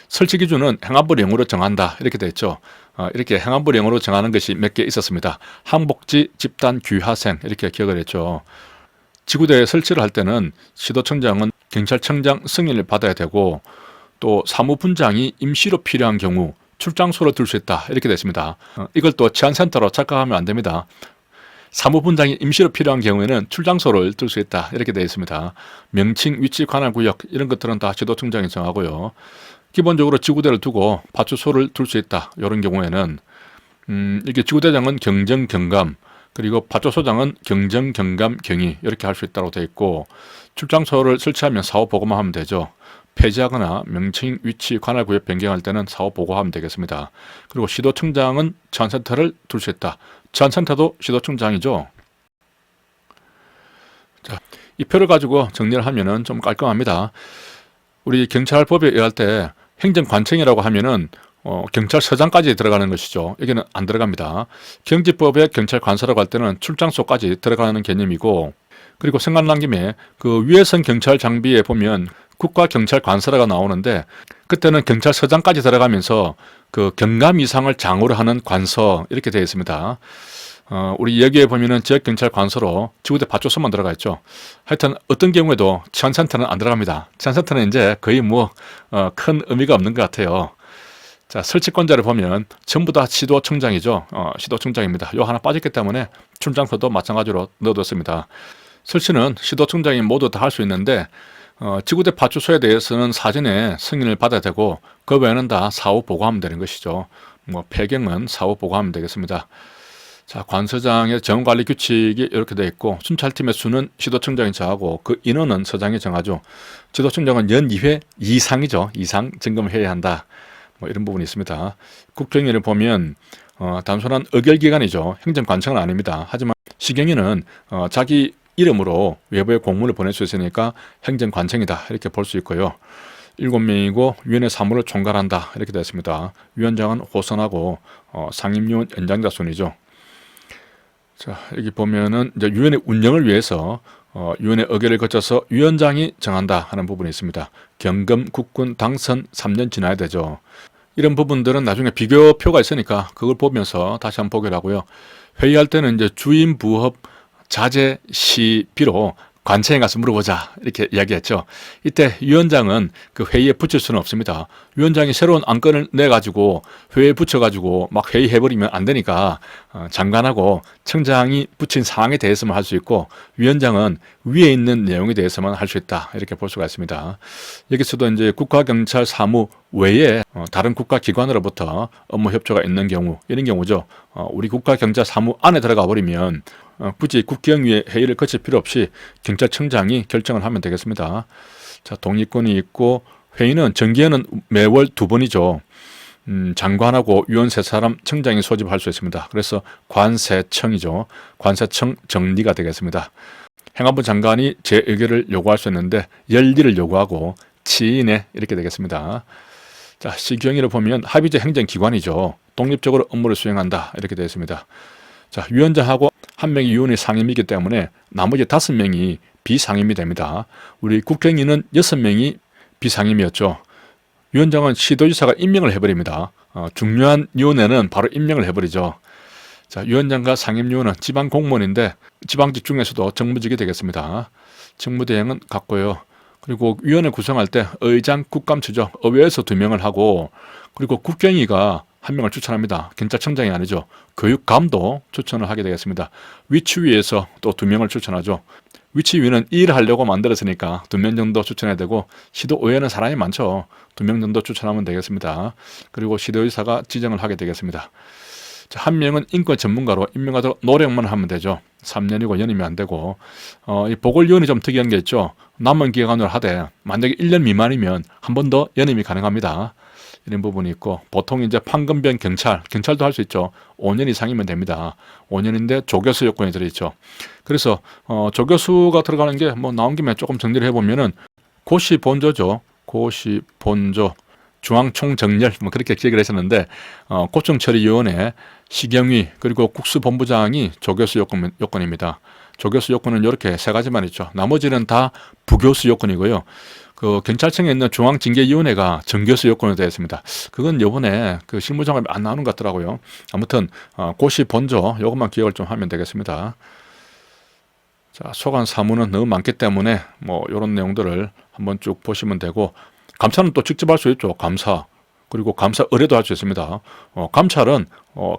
설치 기준은 행안부령으로 정한다 이렇게 되어 있죠. 이렇게 행안부령으로 정하는 것이 몇 개 있었습니다. 항복지, 집단, 귀하생 이렇게 기억을 했죠. 지구대 설치를 할 때는 시도청장은 경찰청장 승인을 받아야 되고 또 사무분장이 임시로 필요한 경우 출장소를 둘 수 있다 이렇게 되어 있습니다. 이걸 또 치안센터로 착각하면 안 됩니다. 사무분장이 임시로 필요한 경우에는 출장소를 둘 수 있다 이렇게 되어 있습니다. 명칭, 위치, 관할구역 이런 것들은 다 시도청장이 정하고요. 기본적으로 지구대를 두고 파출소를 둘 수 있다. 이런 경우에는 이게 지구대장은 경정, 경감, 그리고 파출소장은 경정, 경감, 경위 이렇게 할 수 있다고 되어 있고, 출장소를 설치하면 사후 보고만 하면 되죠. 폐지하거나 명칭, 위치, 관할 구역 변경할 때는 사후 보고하면 되겠습니다. 그리고 시도청장은 치안센터를 둘 수 있다. 치안센터도 시도청장이죠. 자, 이 표를 가지고 정리를 하면은 좀 깔끔합니다. 우리 경찰법에 의할 때 행정관청이라고 하면은 경찰서장까지 들어가는 것이죠. 여기는 안 들어갑니다. 경지법에 경찰관서라고 할 때는 출장소까지 들어가는 개념이고, 그리고 생각난 김에 그 위해선 경찰 장비에 보면 국가경찰관서라가 나오는데, 그때는 경찰서장까지 들어가면서 그 경감 이상을 장으로 하는 관서 이렇게 되어 있습니다. 우리 여기에 보면은 지역경찰관서로 지구대 파출소만 들어가 있죠. 하여튼 어떤 경우에도 치안센터는 안 들어갑니다. 치안센터는 이제 거의 큰 의미가 없는 것 같아요. 자, 설치권자를 보면 전부 다 시도청장이죠. 시도청장입니다. 요 하나 빠졌기 때문에 출장소도 마찬가지로 넣어뒀습니다. 설치는 시도청장이 모두 다 할 수 있는데, 지구대 파출소에 대해서는 사전에 승인을 받아야 되고, 그 외에는 다 사후 보고하면 되는 것이죠. 폐경은 사후 보고하면 되겠습니다. 자, 관서장의 정관리 규칙이 이렇게 되어 있고, 순찰팀의 수는 시도청장이 정하고 그 인원은 서장이 정하죠. 지도청장은 연 2회 이상이죠. 이상 점검을 해야 한다. 이런 부분이 있습니다. 국경위를 보면 단순한 의결기관이죠. 행정관청은 아닙니다. 하지만 시경위는 자기 이름으로 외부에 공문을 보낼 수 있으니까 행정관청이다 이렇게 볼 수 있고요. 7명이고 위원회 사무를 총괄한다 이렇게 되어 있습니다. 위원장은 호선하고 상임위원 연장자 순이죠. 자, 여기 보면은 이제 위원회 운영을 위해서 위원회 의결을 거쳐서 위원장이 정한다 하는 부분이 있습니다. 경금, 국군, 당선 3년 지나야 되죠. 이런 부분들은 나중에 비교표가 있으니까 그걸 보면서 다시 한번 보기로 하고요. 회의할 때는 이제 주임 부업 자제 시비로 관청에 가서 물어보자 이렇게 이야기했죠. 이때 위원장은 그 회의에 붙일 수는 없습니다. 위원장이 새로운 안건을 내가지고 회의에 붙여가지고 막 회의해버리면 안 되니까 장관하고 청장이 붙인 사항에 대해서만 할 수 있고, 위원장은 위에 있는 내용에 대해서만 할 수 있다 이렇게 볼 수가 있습니다. 여기서도 이제 국가경찰 사무 외에 다른 국가기관으로부터 업무 협조가 있는 경우, 이런 경우죠. 우리 국가경찰 사무 안에 들어가 버리면 굳이 국경위의 회의를 거칠 필요 없이 경찰청장이 결정을 하면 되겠습니다. 자, 동의권이 있고, 회의는 정기에는 매월 2번이죠. 장관하고 위원 3사람 청장이 소집할 수 있습니다. 그래서 관세청이죠. 관세청 정리가 되겠습니다. 행안부 장관이 재의결을 요구할 수 있는데 열리를 요구하고 치인해 이렇게 되겠습니다. 자, 시경위를 보면 합의제 행정기관이죠. 독립적으로 업무를 수행한다 이렇게 되어 있습니다. 자, 위원장하고 1명이 위원회 상임이기 때문에 나머지 5명이 비상임이 됩니다. 우리 국경위는 6명이 비상임이었죠. 위원장은 시도지사가 임명을 해버립니다. 중요한 위원회는 바로 임명을 해버리죠. 자, 위원장과 상임위원은 지방 공무원인데 지방직 중에서도 정무직이 되겠습니다. 직무대행은 같고요. 그리고 위원회 구성할 때 의장, 국감추죠. 의회에서 2명을 하고, 그리고 국경위가 1명을 추천합니다. 경찰청장이 아니죠. 교육감도 추천을 하게 되겠습니다. 위치위에서 또 2명을 추천하죠. 위치위는 일을 하려고 만들었으니까 2명 정도 추천해야 되고, 시도의회는 사람이 많죠. 2명 정도 추천하면 되겠습니다. 그리고 시도의사가 지정을 하게 되겠습니다. 자, 1명은 인권 전문가로 임명하도록 노력만 하면 되죠. 3년이고 연임이 안 되고, 이 보궐위원회 좀 특이한 게 있죠. 남은 기간으로 하되 만약에 1년 미만이면 한 번 더 연임이 가능합니다. 이런 부분이 있고, 보통 이제 판검변 경찰도 할 수 있죠. 5년 이상이면 됩니다. 5년인데 조교수 요건이 들어있죠. 그래서 조교수가 들어가는 게 나온 김에 조금 정리를 해보면은 고시 본조죠. 고시 본조, 중앙총정렬 그렇게 기획을 하셨는데, 고청처리위원회, 시경위 그리고 국수본부장이 조교수 요건입니다. 조교수 요건은 이렇게 3가지만 있죠. 나머지는 다 부교수 요건이고요. 그 경찰청에 있는 중앙징계위원회가 정교수 요건으로 되어 있습니다. 그건 요번에 그 실무장갑이 안 나오는 것 같더라고요. 아무튼 고시 본조 요것만 기억을 좀 하면 되겠습니다. 자, 소관 사무는 너무 많기 때문에 요런 내용들을 한번 쭉 보시면 되고, 감사는 또 직접 할 수 있죠. 감사. 그리고 감사 의뢰도 할 수 있습니다. 감찰은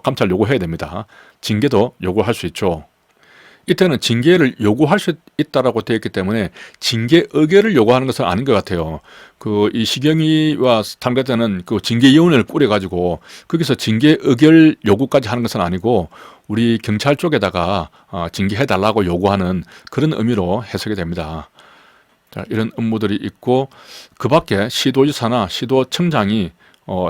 감찰 요구해야 됩니다. 징계도 요구할 수 있죠. 이때는 징계를 요구할 수 있다라고 되어 있기 때문에 징계 의결을 요구하는 것은 아닌 것 같아요. 이 시경위와 당대때는 그 징계위원회를 꾸려가지고 거기서 징계 의결 요구까지 하는 것은 아니고, 우리 경찰 쪽에다가 징계해달라고 요구하는 그런 의미로 해석이 됩니다. 자, 이런 업무들이 있고 그 밖에 시도지사나 시도청장이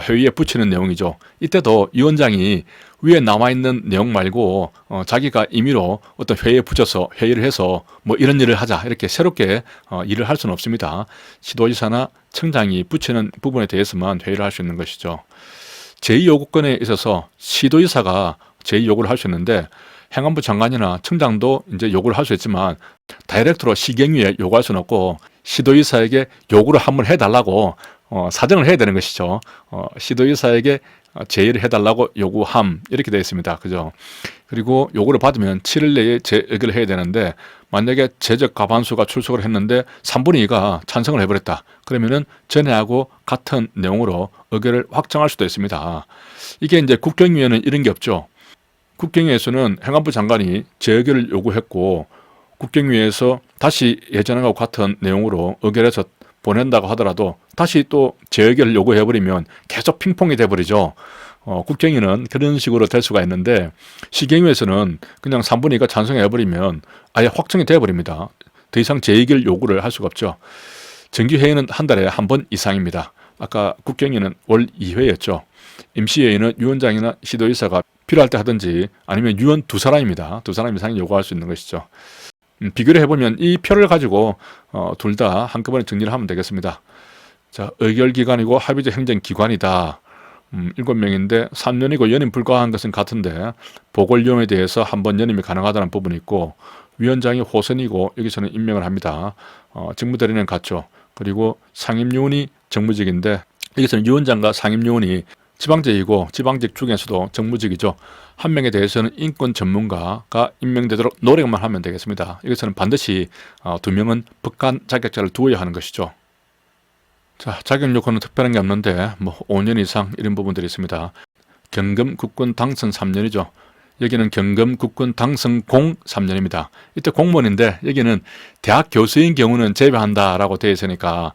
회의에 붙이는 내용이죠. 이때도 위원장이 위에 남아있는 내용 말고 자기가 임의로 어떤 회의에 붙여서 회의를 해서 뭐 이런 일을 하자 이렇게 새롭게 일을 할 수는 없습니다. 시도지사나 청장이 붙이는 부분에 대해서만 회의를 할 수 있는 것이죠. 제2요구권에 있어서 시도지사가 제2요구를 할 수 있는데 행안부 장관이나 청장도 이제 요구를 할 수 있지만 다이렉트로 시경위에 요구할 수는 없고 시도지사에게 요구를 한번 해달라고 사정을 해야 되는 것이죠. 시도지사에게 제의를 해달라고 요구함 이렇게 되어 있습니다. 그죠? 그리고 요구를 받으면 7일 내에 재의결을 해야 되는데 만약에 제적 과반수가 출석을 했는데 3분의 2가 찬성을 해버렸다. 그러면은 전에하고 같은 내용으로 의결을 확정할 수도 있습니다. 이게 이제 국경위에는 이런 게 없죠. 국경위에서는 행안부 장관이 재의결을 요구했고 국경위에서 다시 예전하고 같은 내용으로 의결해서 보낸다고 하더라도 다시 또 재의결을 요구해버리면 계속 핑퐁이 돼버리죠. 국경위는 그런 식으로 될 수가 있는데 시경위에서는 그냥 3분의 2가 찬성해버리면 아예 확정이 돼버립니다. 더 이상 재의결 요구를 할 수가 없죠. 정기회의는 한 달에 한 번 이상입니다. 아까 국경위는 월 2회였죠. 임시회의는 위원장이나 시도지사가 필요할 때 하든지 아니면 위원 2사람입니다. 2사람 이상이 요구할 수 있는 것이죠. 비교를 해보면 이 표를 가지고 둘 다 한꺼번에 정리를 하면 되겠습니다. 자, 의결기관이고 합의제 행정기관이다. 7명인데 3년이고 연임 불가한 것은 같은데 보궐위원회에 대해서 한번 연임이 가능하다는 부분이 있고 위원장이 호선이고 여기서는 임명을 합니다. 직무대리는 같죠. 그리고 상임위원이 정무직인데 여기서는 위원장과 상임위원이 지방직이고 지방직 중에서도 정무직이죠. 한 명에 대해서는 인권 전문가가 임명되도록 노력만 하면 되겠습니다. 여기서는 반드시 2명은 법관 자격자를 두어야 하는 것이죠. 자, 자격 요건은 특별한 게 없는데 뭐 5년 이상 이런 부분들이 있습니다. 경금 국군 당선 3년이죠. 여기는 경금 국군 당선 공 3년입니다. 이때 공무원인데 여기는 대학 교수인 경우는 제외한다라고 되어 있으니까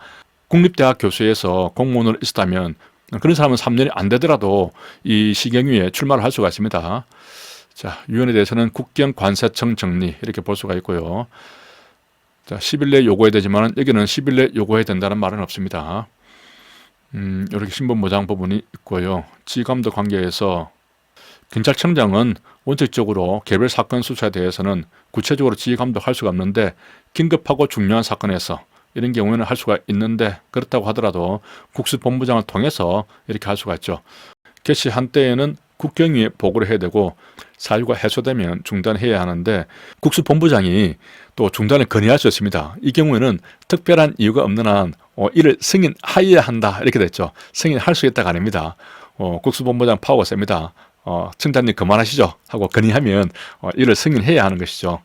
국립대학 교수에서 공무원으로 있었다면 그런 사람은 3년이 안 되더라도 이 시경위에 출마를 할 수가 있습니다. 자, 위원에 대해서는 국경관세청 정리 이렇게 볼 수가 있고요. 자, 10일 내에 요구해야 되지만 여기는 10일 내에 요구해야 된다는 말은 없습니다. 이렇게 신분보장 부분이 있고요. 지감독 관계에서 경찰청장은 원칙적으로 개별 사건 수사에 대해서는 구체적으로 지감독할 수가 없는데 긴급하고 중요한 사건에서 이런 경우에는 할 수가 있는데 그렇다고 하더라도 국수본부장을 통해서 이렇게 할 수가 있죠. 개시한 때에는 국경위에 보고를 해야 되고 사유가 해소되면 중단해야 하는데 국수본부장이 또 중단을 건의할 수 있습니다. 이 경우에는 특별한 이유가 없는 한 이를 승인하여야 한다 이렇게 됐죠. 승인할 수 있다가 아닙니다. 국수본부장 파워가 셉니다. 청장님 그만하시죠 하고 건의하면 이를 승인해야 하는 것이죠.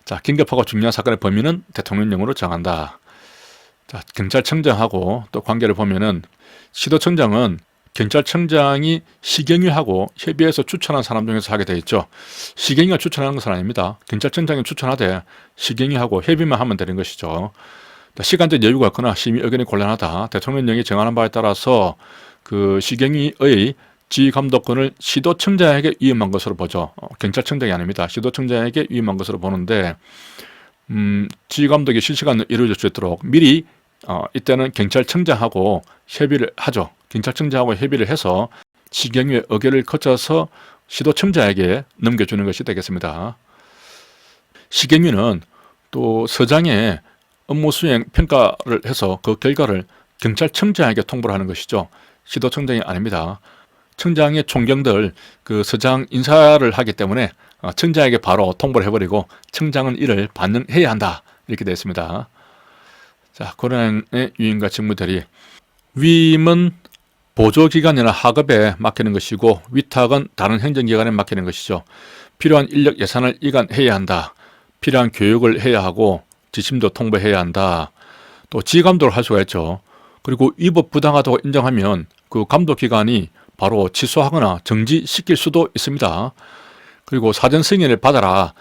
자, 긴급하고 중요한 사건의 범위는 대통령령으로 정한다. 자, 경찰청장하고 또 관계를 보면은 시도청장은 경찰청장이 시경위하고 협의해서 추천한 사람 중에서 하게 되어 있죠. 시경위가 추천하는 것은 아닙니다. 경찰청장이 추천하되 시경위하고 협의만 하면 되는 것이죠. 시간적 여유가 없거나 심의 의견이 곤란하다. 대통령령이 정하는 바에 따라서 그 시경위의 지휘감독권을 시도청장에게 위임한 것으로 보죠. 경찰청장이 아닙니다. 시도청장에게 위임한 것으로 보는데 지휘감독이 실시간으로 이루어질 수 있도록 미리 이때는 경찰청장하고 협의를 하죠. 경찰청장하고 협의를 해서 시경위의 의결을 거쳐서 시도청장에게 넘겨주는 것이 되겠습니다. 시경위는 또 서장의 업무 수행 평가를 해서 그 결과를 경찰청장에게 통보를 하는 것이죠. 시도청장이 아닙니다. 청장의 총경들 그 서장 인사를 하기 때문에 청장에게 바로 통보를 해버리고 청장은 이를 반영해야 한다 이렇게 되어 있습니다. 자, 권한의 위임과 직무대리. 위임은 보조기관이나 하급에 맡기는 것이고 위탁은 다른 행정기관에 맡기는 것이죠. 필요한 인력 예산을 이관해야 한다. 필요한 교육을 해야 하고 지침도 통보해야 한다. 또 지감독을 할 수가 있죠. 그리고 위법 부당하다고 인정하면 그 감독기관이 바로 취소하거나 정지시킬 수도 있습니다. 그리고 사전 승인을 받아라.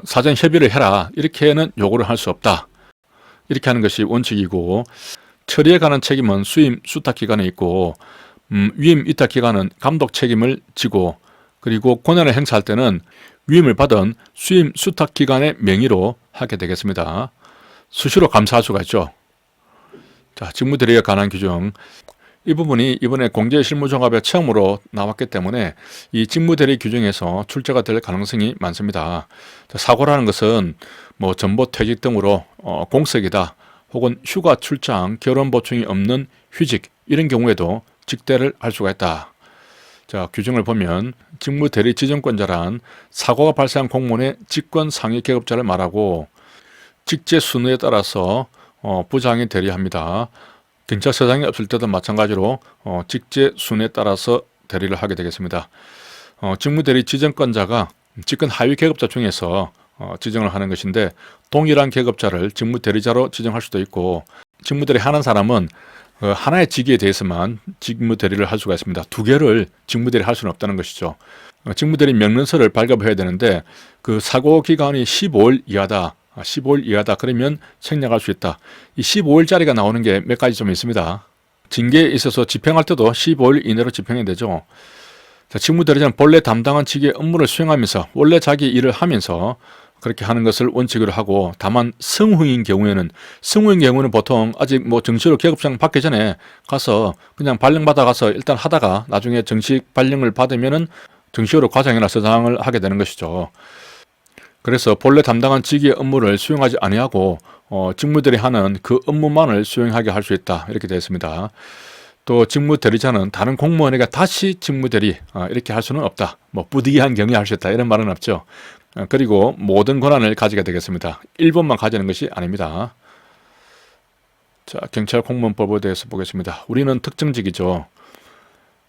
사전 협의를 해라. 이렇게는 요구를 할 수 없다. 이렇게 하는 것이 원칙이고 처리에 관한 책임은 수임 수탁기관에 있고 위임 위탁기관은 감독 책임을 지고 그리고 권한을 행사할 때는 위임을 받은 수임 수탁기관의 명의로 하게 되겠습니다. 수시로 감사할 수가 있죠. 자, 직무대리에 관한 규정. 이 부분이 이번에 공제실무종합에 처음으로 나왔기 때문에 이 직무대리 규정에서 출제가 될 가능성이 많습니다. 자, 사고라는 것은 뭐 전보 퇴직 등으로 공석이다 혹은 휴가 출장, 결혼 보충이 없는 휴직 이런 경우에도 직대를 할 수가 있다. 자, 규정을 보면 직무대리 지정권자란 사고가 발생한 공무원의 직권 상위 계급자를 말하고 직제 순위에 따라서 부장이 대리합니다. 경찰서장이 없을 때도 마찬가지로 직제 순위에 따라서 대리를 하게 되겠습니다. 직무대리 지정권자가 직권 하위 계급자 중에서 지정을 하는 것인데 동일한 계급자를 직무대리자로 지정할 수도 있고 직무대리 하는 사람은 하나의 직위에 대해서만 직무대리를 할 수가 있습니다. 두 개를 직무대리 할 수는 없다는 것이죠. 직무대리 명령서를 발급해야 되는데 그 사고 기간이 15일 이하다. 15일 이하다. 그러면 생략할 수 있다. 이 15일짜리가 나오는 게 몇 가지 좀 있습니다. 징계에 있어서 집행할 때도 15일 이내로 집행이 되죠. 자, 직무대리자는 본래 담당한 직의 업무를 수행하면서 원래 자기 일을 하면서 그렇게 하는 것을 원칙으로 하고 다만 성후인 경우에는 보통 아직 뭐 정식으로 계급장 받기 전에 가서 그냥 발령 받아 가서 일단 하다가 나중에 정식 발령을 받으면은 정식으로 과장이나 서장을 하게 되는 것이죠. 그래서 본래 담당한 직의 업무를 수행하지 아니하고 직무대리 하는 그 업무만을 수행하게 할 수 있다. 이렇게 되어 있습니다. 또 직무대리자는 다른 공무원에게 다시 직무대리 이렇게 할 수는 없다. 뭐 부득이한 경우에 할 수 있다. 이런 말은 없죠. 그리고 모든 권한을 가지게 되겠습니다. 1번만 가지는 것이 아닙니다. 자, 경찰 공무원법에 대해서 보겠습니다. 우리는 특정직이죠.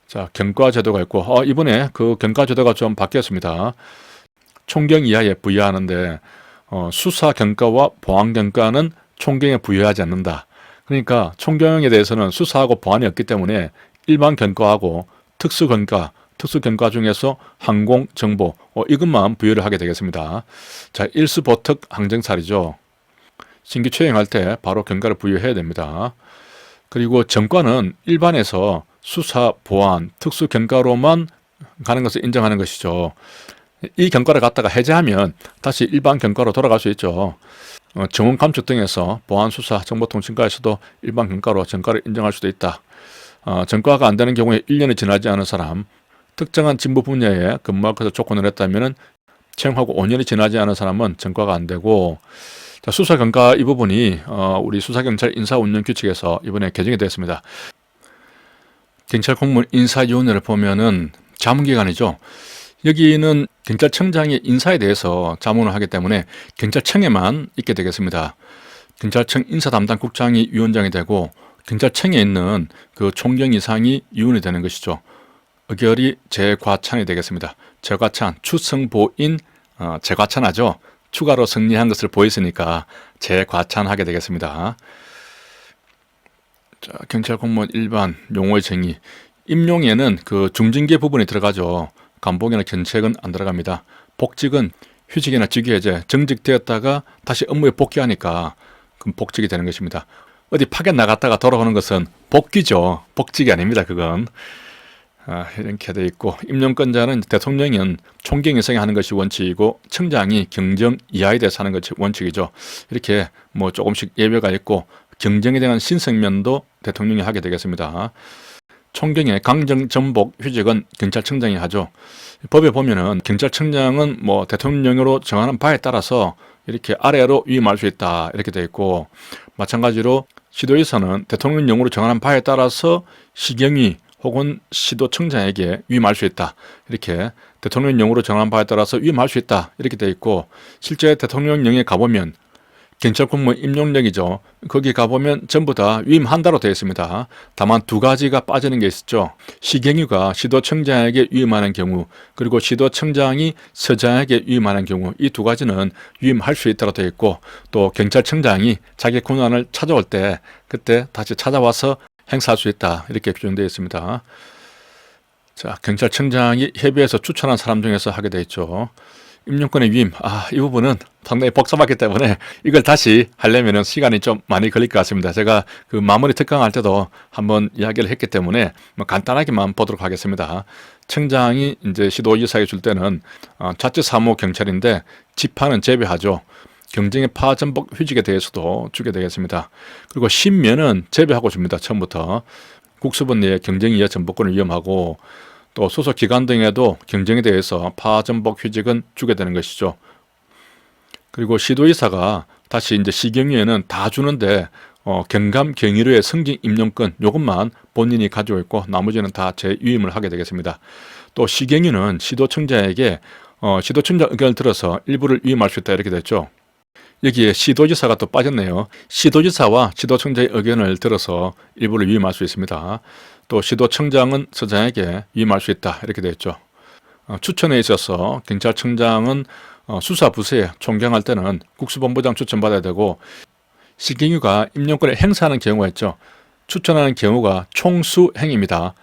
자, 경과제도가 있고 이번에 그 경과제도가 좀 바뀌었습니다. 총경 이하에 부여하는데 수사 경과와 보안 경과는 총경에 부여하지 않는다. 그러니까 총경에 대해서는 수사하고 보안이 없기 때문에 일반 경과하고 특수 경과 중에서 항공, 정보 이것만 부여를 하게 되겠습니다. 자, 일수보특 항정살이죠. 신규 채용할 때 바로 경과를 부여해야 됩니다. 그리고 정과는 일반에서 수사, 보안, 특수 경과로만 가는 것을 인정하는 것이죠. 이 경과를 갖다가 해제하면 다시 일반 경과로 돌아갈 수 있죠. 정원 감축 등에서 보안, 수사, 정보통신과에서도 일반 경과로 전과를 인정할 수도 있다. 전과가 안 되는 경우에 1년이 지나지 않은 사람, 특정한 직무 분야에 근무하기 위해서 조건을 했다면 채용하고 5년이 지나지 않은 사람은 전과가 안 되고, 자, 수사 경과 이 부분이 우리 수사경찰 인사운영규칙에서 이번에 개정이 되었습니다. 경찰 공무원 인사위원회를 보면은 자문기관이죠. 여기는 경찰청장의 인사에 대해서 자문을 하기 때문에 경찰청에만 있게 되겠습니다. 경찰청 인사담당국장이 위원장이 되고 경찰청에 있는 그 총경 이상이 위원이 되는 것이죠. 의결이 재과찬이 되겠습니다. 재과찬, 추승보인, 재과찬하죠. 추가로 승리한 것을 보였으니까 재과찬하게 되겠습니다. 자, 경찰 공무원 일반 용어의 정의. 임용에는 그 중징계 부분이 들어가죠. 감봉이나 견책은 안 들어갑니다. 복직은 휴직이나 직위해제, 정직되었다가 다시 업무에 복귀하니까 그럼 복직이 되는 것입니다. 어디 파견 나갔다가 돌아오는 것은 복귀죠. 복직이 아닙니다. 그건. 이렇게 돼 있고, 임용권자는 대통령은 총경 이상에 하는 것이 원칙이고 청장이 경정 이하에 대해서 하는 것이 원칙이죠. 이렇게 뭐 조금씩 예외가 있고 경정에 대한 신성면도 대통령이 하게 되겠습니다. 총경의 강정 전복 휴직은 경찰청장이 하죠. 법에 보면은 경찰청장은 뭐 대통령으로 정하는 바에 따라서 이렇게 아래로 위임할 수 있다 이렇게 되어 있고, 마찬가지로 시도에서는 대통령령으로 정하는 바에 따라서 시경위 혹은 시도청장에게 위임할 수 있다. 이렇게 대통령령으로 정한 바에 따라서 위임할 수 있다. 이렇게 되어 있고, 실제 대통령령에 가보면 경찰 공무원 임용령이죠. 거기 가보면 전부 다 위임한다로 되어 있습니다. 다만 두 가지가 빠지는 게 있었죠. 시경위가 시도청장에게 위임하는 경우, 그리고 시도청장이 서장에게 위임하는 경우, 이 두 가지는 위임할 수 있다고 되어 있고, 또 경찰청장이 자기 권한을 찾아올 때 그때 다시 찾아와서 행사할 수 있다. 이렇게 규정되어 있습니다. 자, 경찰청장이 협의해서 추천한 사람 중에서 하게 되어 있죠. 임용권의 위임, 이 부분은 상당히 복잡하기 때문에 이걸 다시 하려면 시간이 좀 많이 걸릴 것 같습니다. 제가 그 마무리 특강할 때도 한번 이야기를 했기 때문에 간단하게만 보도록 하겠습니다. 청장이 이제 시도지사에 줄 때는 자체 사무 경찰인데 지파는 제외하죠. 경쟁의 파전복 휴직에 대해서도 주게 되겠습니다. 그리고 신면은 제외하고 줍니다. 처음부터. 국수본 내에 경쟁 이하 전복권을 위험하고 또 소속 기관 등에도 경쟁에 대해서 파전복 휴직은 주게 되는 것이죠. 그리고 시도지사가 다시 이제 시경위에는 다 주는데 경감 경위로의 승진 임용권 요것만 본인이 가지고 있고 나머지는 다 재위임을 하게 되겠습니다. 또 시경위는 시도청장에게 시도청장 의견을 들어서 일부를 위임할 수 있다 이렇게 됐죠. 여기에 시도지사가 또 빠졌네요. 시도지사와 시도청장의 의견을 들어서 일부를 위임할 수 있습니다. 또 시도청장은 서장에게 위임할 수 있다 이렇게 되었죠. 추천에 있어서 경찰청장은 수사부서에 총경할 때는 국수본부장 추천받아야 되고 시경위가 임용권을 행사하는 경우가 있죠. 추천하는 경우가 총수행입니다.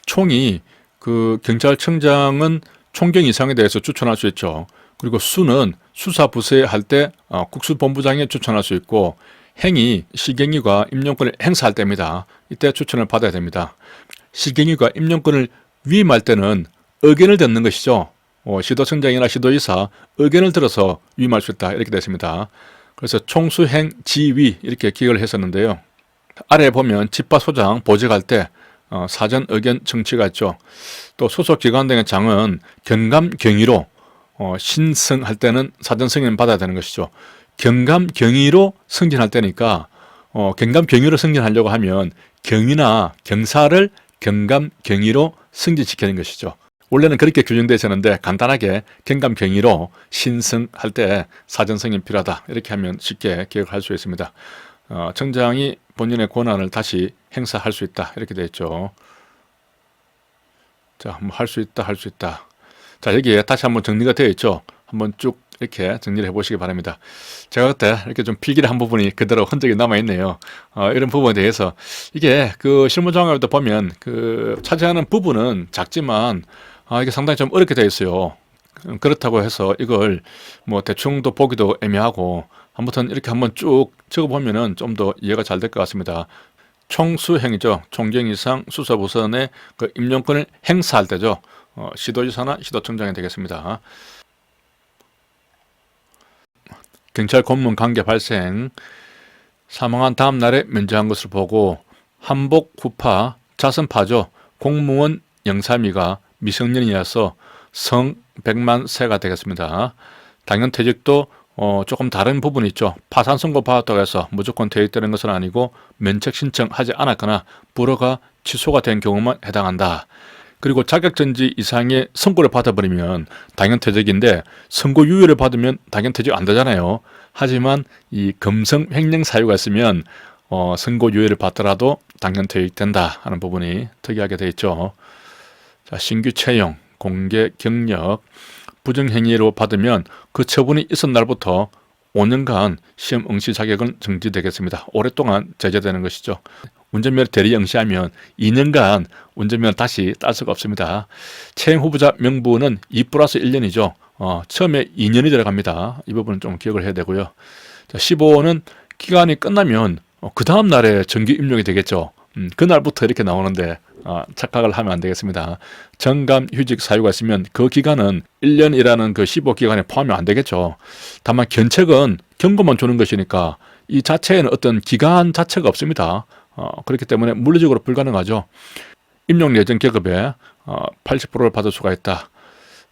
총이 그 경찰청장은 총경 이상에 대해서 추천할 수 있죠. 그리고 수는 수사부서에 할 때 국수본부장에 추천할 수 있고 행이 시경위가 임용권을 행사할 때입니다. 이때 추천을 받아야 됩니다. 시경위가 임용권을 위임할 때는 의견을 듣는 것이죠. 시도청장이나 시도지사 의견을 들어서 위임할 수 있다 이렇게 됐습니다. 그래서 총수행 지위 이렇게 기억을 했었는데요. 아래에 보면 지파소장 보직할 때 사전 의견 청취가 있죠. 또 소속기관 등의 장은 경감 경위로 신승할 때는 사전 승인 받아야 되는 것이죠. 경감 경위로 승진할 때니까 경감 경위로 승진하려고 하면 경위나 경사를 경감 경위로 승진시키는 것이죠. 원래는 그렇게 규정되어 있었는데 간단하게 경감 경위로 신승할 때 사전 승인 필요하다 이렇게 하면 쉽게 기억할 수 있습니다. 청장이 본인의 권한을 다시 행사할 수 있다 이렇게 되어 있죠. 자, 뭐 할 수 있다 할 수 있다. 자, 여기에 다시 한번 정리가 되어 있죠. 한번 쭉 이렇게 정리를 해보시기 바랍니다. 제가 그때 이렇게 좀 필기를 한 부분이 그대로 흔적이 남아있네요. 이런 부분에 대해서 이게 그 실무정황을 보면 그 차지하는 부분은 작지만 이게 상당히 좀 어렵게 되어 있어요. 그렇다고 해서 이걸 뭐 대충도 보기도 애매하고 아무튼 이렇게 한번 쭉 적어보면은 좀 더 이해가 잘 될 것 같습니다. 총수행이죠. 총경 이상 수사부서의 그 임용권을 행사할 때죠. 시도지사나 시도청장이 되겠습니다. 경찰 공무원 관계 발생, 사망한 다음 날에 면제한 것을 보고 한복 후파, 자선파죠. 공무원 영삼이가 미성년이라서 성 100만 세가 되겠습니다. 당연퇴직도 조금 다른 부분이 있죠. 파산 선고 받았다고 해서 무조건 퇴직되는 것은 아니고 면책 신청하지 않았거나 불허가 취소가 된 경우만 해당한다. 그리고 자격정지 이상의 선고를 받아버리면 당연퇴직인데 선고 유예를 받으면 당연퇴직 안 되잖아요. 하지만 이 금성 횡령 사유가 있으면 선고 유예를 받더라도 당연퇴직된다 하는 부분이 특이하게 되어 있죠. 자, 신규 채용, 공개 경력, 부정행위로 받으면 그 처분이 있은 날부터 5년간 시험 응시 자격은 정지되겠습니다. 오랫동안 제재되는 것이죠. 운전면허 대리 응시하면 2년간 운전면허 다시 딸 수가 없습니다. 채용 후보자 명부는 2+1년이죠. 처음에 2년이 들어갑니다. 이 부분은 좀 기억을 해야 되고요. 자, 15호는 기간이 끝나면 그 다음 날에 정규 임용이 되겠죠. 그날부터 이렇게 나오는데 착각을 하면 안 되겠습니다. 정감 휴직 사유가 있으면 그 기간은 1년이라는 그 15 기간에 포함이 안 되겠죠. 다만 견책은 경고만 주는 것이니까 이 자체에는 어떤 기간 자체가 없습니다. 그렇기 때문에 물리적으로 불가능하죠. 임용 예정 계급에 80%를 받을 수가 있다.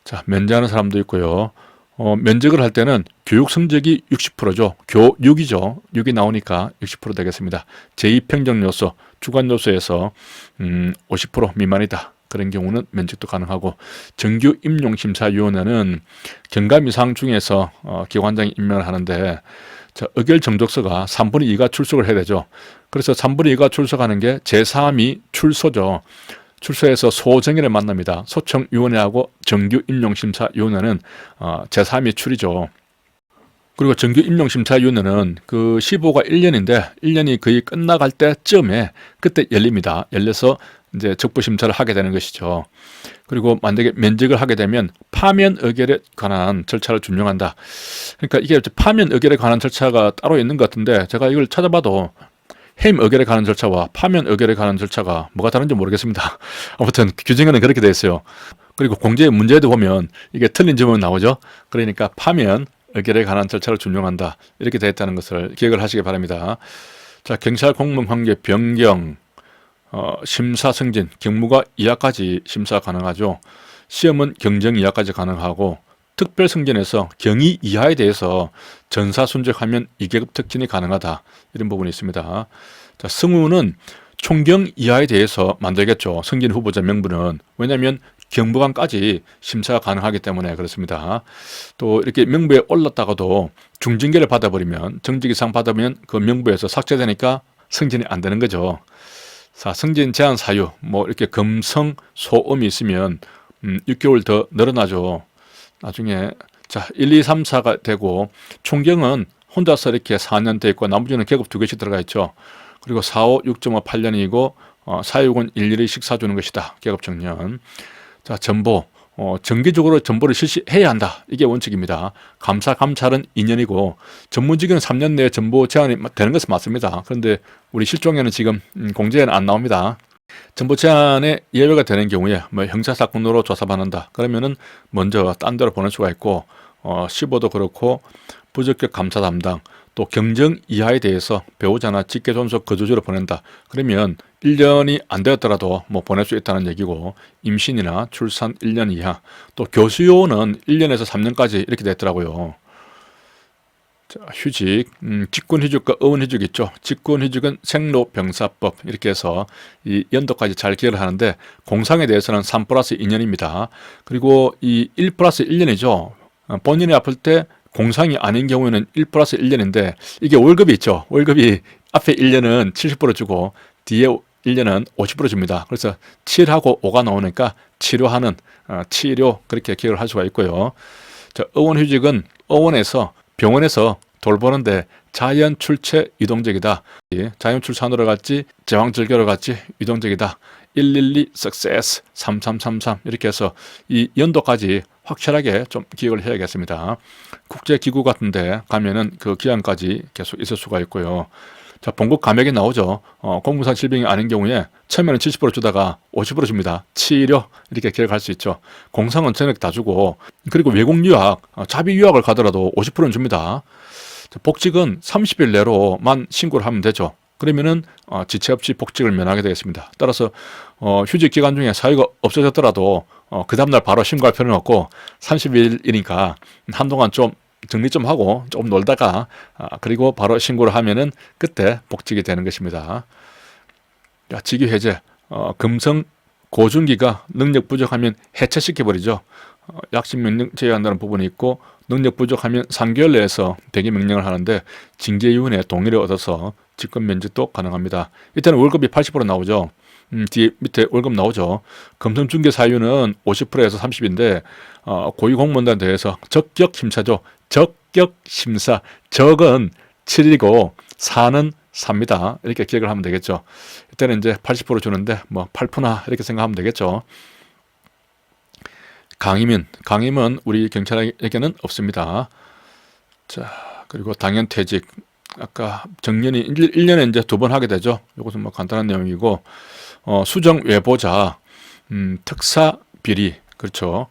자, 면제하는 사람도 있고요. 면직을 할 때는 교육 성적이 60%죠. 교6이죠. 6이 나오니까 60% 되겠습니다. 제2평정 요소, 주관 요소에서 50% 미만이다. 그런 경우는 면직도 가능하고 정규 임용심사위원회는 경감 이상 중에서 기관장이 임명을 하는데 자, 의결 정족서가 3분의 2가 출석을 해야 되죠. 그래서 3분의 2가 출석하는 게 제3위 출소죠. 출소해서 소정의를 만납니다. 소청위원회하고 정규 임용심사위원회는 제3위 출이죠. 그리고 정규 임용심사위원회는 그 15가 1년인데 1년이 거의 끝나갈 때쯤에 그때 열립니다. 열려서 이제 적부심사를 하게 되는 것이죠. 그리고 만약에 면직을 하게 되면 파면 의결에 관한 절차를 준용한다. 그러니까 이게 파면 의결에 관한 절차가 따로 있는 것 같은데 제가 이걸 찾아봐도 해임 의결에 가는 절차와 파면 의결에 가는 절차가 뭐가 다른지 모르겠습니다. 아무튼 규정에는 그렇게 되어 있어요. 그리고 공제의 문제도 보면 이게 틀린 점은 나오죠. 그러니까 파면 의결에 관한 절차를 준용한다. 이렇게 되어 있다는 것을 기억을 하시기 바랍니다. 자, 경찰 공무원 관계 변경, 심사 승진, 경무가 이하까지 심사 가능하죠. 시험은 경정 이하까지 가능하고 특별 승진에서 경위 이하에 대해서 전사 순적하면 2계급 특진이 가능하다. 이런 부분이 있습니다. 자, 승우는 총경 이하에 대해서 만들겠죠. 승진 후보자 명부는. 왜냐하면 경부관까지 심사가 가능하기 때문에 그렇습니다. 또 이렇게 명부에 올랐다가도 중징계를 받아버리면, 정직 이상 받으면 그 명부에서 삭제되니까 승진이 안 되는 거죠. 자, 승진 제한 사유, 뭐 이렇게 금성 소음이 있으면 6개월 더 늘어나죠. 나중에 자 1, 2, 3, 4가 되고 총경은 혼자서 이렇게 4년 돼 있고 나머지는 계급 2개씩 들어가 있죠. 그리고 4, 5, 6.5, 8년이고 4, 6은 일일이씩 사주는 것이다. 계급 정년. 자, 전보. 정기적으로 전보를 실시해야 한다. 이게 원칙입니다. 감사, 감찰은 2년이고 전문직은 3년 내에 전보 제한이 되는 것은 맞습니다. 그런데 우리 실종에는 지금 공제에는 안 나옵니다. 전보 제한에 예외가 되는 경우에 뭐 형사사건으로 조사받는다. 그러면은 먼저 딴 데로 보낼 수가 있고 15도 그렇고 부적격 감사 담당 또 경정 이하에 대해서 배우자나 직계존속 거주지로 보낸다. 그러면 1년이 안 되었더라도 뭐 보낼 수 있다는 얘기고 임신이나 출산 1년 이하 또 교수요는 1년에서 3년까지 이렇게 됐더라고요. 자, 휴직, 직군휴직과 의원휴직 있죠. 직군휴직은 생로병사법 이렇게 해서 이 연도까지 잘 기억을 하는데 공상에 대해서는 3 플러스 2년입니다. 그리고 이 1 플러스 1년이죠. 본인이 아플 때 공상이 아닌 경우에는 1 플러스 1년인데 이게 월급이 있죠. 월급이 앞에 1년은 70% 주고 뒤에 1년은 50% 줍니다. 그래서 7하고 5가 나오니까 치료하는 치료 그렇게 기억을 할 수가 있고요. 자, 의원휴직은 의원에서 병원에서 돌보는데 자연 출체 유동적이다. 자연 출산으로 갈지 제왕절개로 갈지 유동적이다. 112 success 3333 이렇게 해서 이 연도까지 확실하게 좀 기억을 해야겠습니다. 국제기구 같은데 가면은 그 기한까지 계속 있을 수가 있고요. 자, 본국 감액이 나오죠. 공무상 질병이 아닌 경우에 처음에는 70% 주다가 50% 줍니다. 치료 이렇게 기억할 수 있죠. 공상은 전액 다 주고 그리고 외국 유학, 자비 유학을 가더라도 50%는 줍니다. 자, 복직은 30일 내로만 신고를 하면 되죠. 그러면은 지체 없이 복직을 면하게 되겠습니다. 따라서 휴직 기간 중에 사유가 없어졌더라도 그 다음날 바로 신고할 필요는 없고 30일이니까 한동안 좀 정리 좀 하고 좀 놀다가 그리고 바로 신고를 하면은 그때 복직이 되는 것입니다. 자, 직위 해제. 금성 고중기가 능력 부족하면 해체시켜버리죠. 약식 명령 제외한다는 부분이 있고 능력 부족하면 3개월 내에서 대기 명령을 하는데 징계위원회 동의를 얻어서 직권 면직도 가능합니다. 이때는 월급이 80% 나오죠. 뒤에 밑에 월급 나오죠. 금성 중개 사유는 50%에서 30인데 고위공무원단에 대해서 적격 심사죠. 적격 심사. 적은 7이고 4는 4입니다. 이렇게 기억을 하면 되겠죠. 이때는 이제 80% 주는데 뭐 8%나 이렇게 생각하면 되겠죠. 강임은 우리 경찰에게는 없습니다. 자, 그리고 당연퇴직. 아까 정년이 1년에 이제 2번 하게 되죠. 이것은 뭐 간단한 내용이고, 수정 외보자, 특사 비리, 그렇죠.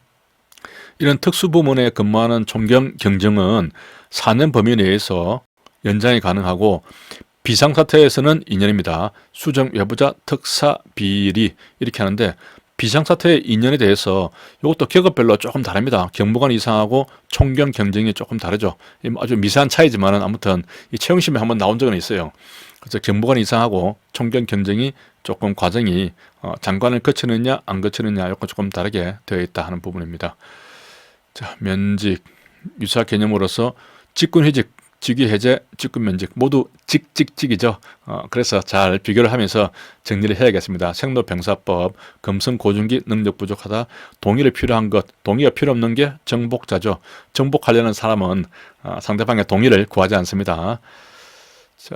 이런 특수부문에 근무하는 총경 경정은 4년 범위 내에서 연장이 가능하고, 비상사태에서는 2년입니다. 수정 외보자, 특사 비리, 이렇게 하는데, 비상사태의 2년에 대해서 이것도 계급별로 조금 다릅니다. 경무관 이상하고 총경 경정이 조금 다르죠. 아주 미세한 차이지만은 아무튼 이 채용시험에 한번 나온 적은 있어요. 그래서 경무관 이상하고 총경 경정이 조금 과정이 장관을 거치느냐 안 거치느냐 이거 조금 다르게 되어 있다 하는 부분입니다. 자, 면직 유사 개념으로서 직군휴직, 직위해제, 직군면직 모두 직이죠. 그래서 잘 비교를 하면서 정리를 해야겠습니다. 생로병사법, 금성고중기 능력 부족하다, 동의를 필요한 것, 동의가 필요 없는 게 정복자죠. 정복하려는 사람은 상대방의 동의를 구하지 않습니다. 자,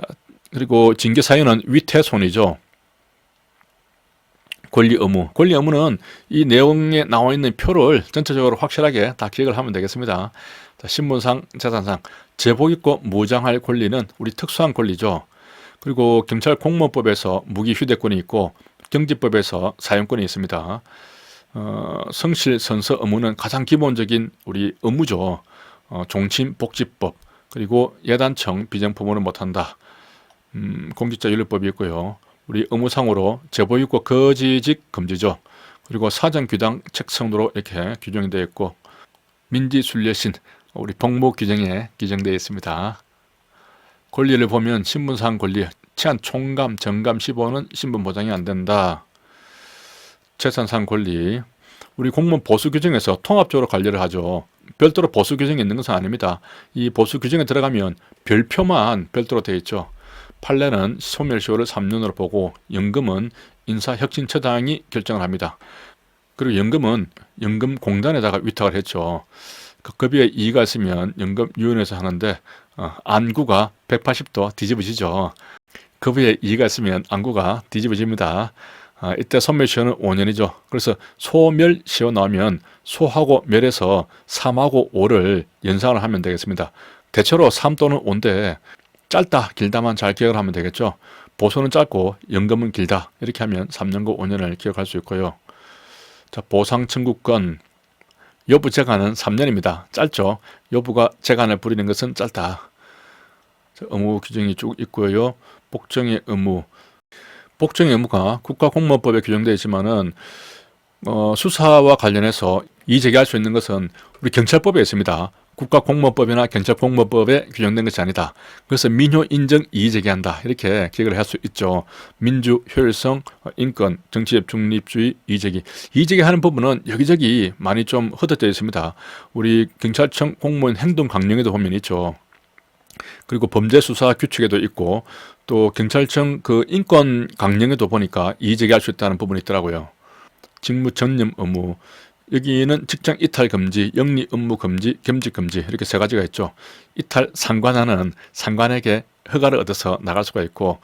그리고 징계 사유는 위태손이죠. 권리 의무는 이 내용에 나와 있는 표를 전체적으로 확실하게 다 기억을 하면 되겠습니다. 자, 신분상, 재산상, 제복 입고 무장할 권리는 우리 특수한 권리죠. 그리고 경찰 공무원법에서 무기 휴대권이 있고 경지법에서 사용권이 있습니다. 성실 선서 의무는 가장 기본적인 우리 의무죠. 종친복지법 그리고 예단청 비정포문을 못한다. 공직자윤리법이 있고요. 우리 의무상으로 제보유고 거지직 금지죠. 그리고 사전규당 책성도로 이렇게 규정이 되어 있고 민지순례신 우리 복무 규정에 규정되어 있습니다. 권리를 보면 신분상 권리, 치안 총감, 정감 15는 신분 보장이 안 된다. 재산상 권리, 우리 공무원 보수 규정에서 통합적으로 관리를 하죠. 별도로 보수 규정이 있는 것은 아닙니다. 이 보수 규정에 들어가면 별표만 별도로 되어 있죠. 판례는 소멸시효를 3년으로 보고 연금은 인사혁신처장이 결정을 합니다. 그리고 연금은 연금공단에다가 위탁을 했죠. 그 급여에 이의가 있으면 연금위원회에서 하는데 안구가 180도 뒤집어지죠. 급여에 이의가 있으면 안구가 뒤집어집니다. 이때 소멸시효는 5년이죠. 그래서 소멸시효 나오면 소하고 멸에서 3하고 5를 연상을 하면 되겠습니다. 대체로 3 또는 5인데 짧다 길다만 잘 기억을 하면 되겠죠. 보수는 짧고 연금은 길다 이렇게 하면 3년과 5년을 기억할 수 있고요. 자, 보상 청구권 여부 재간은 3년입니다. 짧죠. 여부가 재간을 부리는 것은 짧다. 자, 의무 규정이 쭉 있고요. 복정의 의무. 복정의 의무가 국가공무원법에 규정되어 있지만은 수사와 관련해서 이의제기할 수 있는 것은 우리 경찰법에 있습니다. 국가공무원법이나 경찰공무원법에 규정된 것이 아니다. 그래서 민효 인정 이의제기한다. 이렇게 기억을 할 수 있죠. 민주, 효율성, 인권, 정치적 중립주의, 이의제기. 이의제기하는 부분은 여기저기 많이 좀 흩어져 있습니다. 우리 경찰청 공무원 행동 강령에도 보면 있죠. 그리고 범죄수사 규칙에도 있고 또 경찰청 그 인권 강령에도 보니까 이의제기할 수 있다는 부분이 있더라고요. 직무 전념 의무. 여기는 직장 이탈 금지, 영리 업무 금지, 겸직 금지 이렇게 세 가지가 있죠. 이탈 상관하는 상관에게 허가를 얻어서 나갈 수가 있고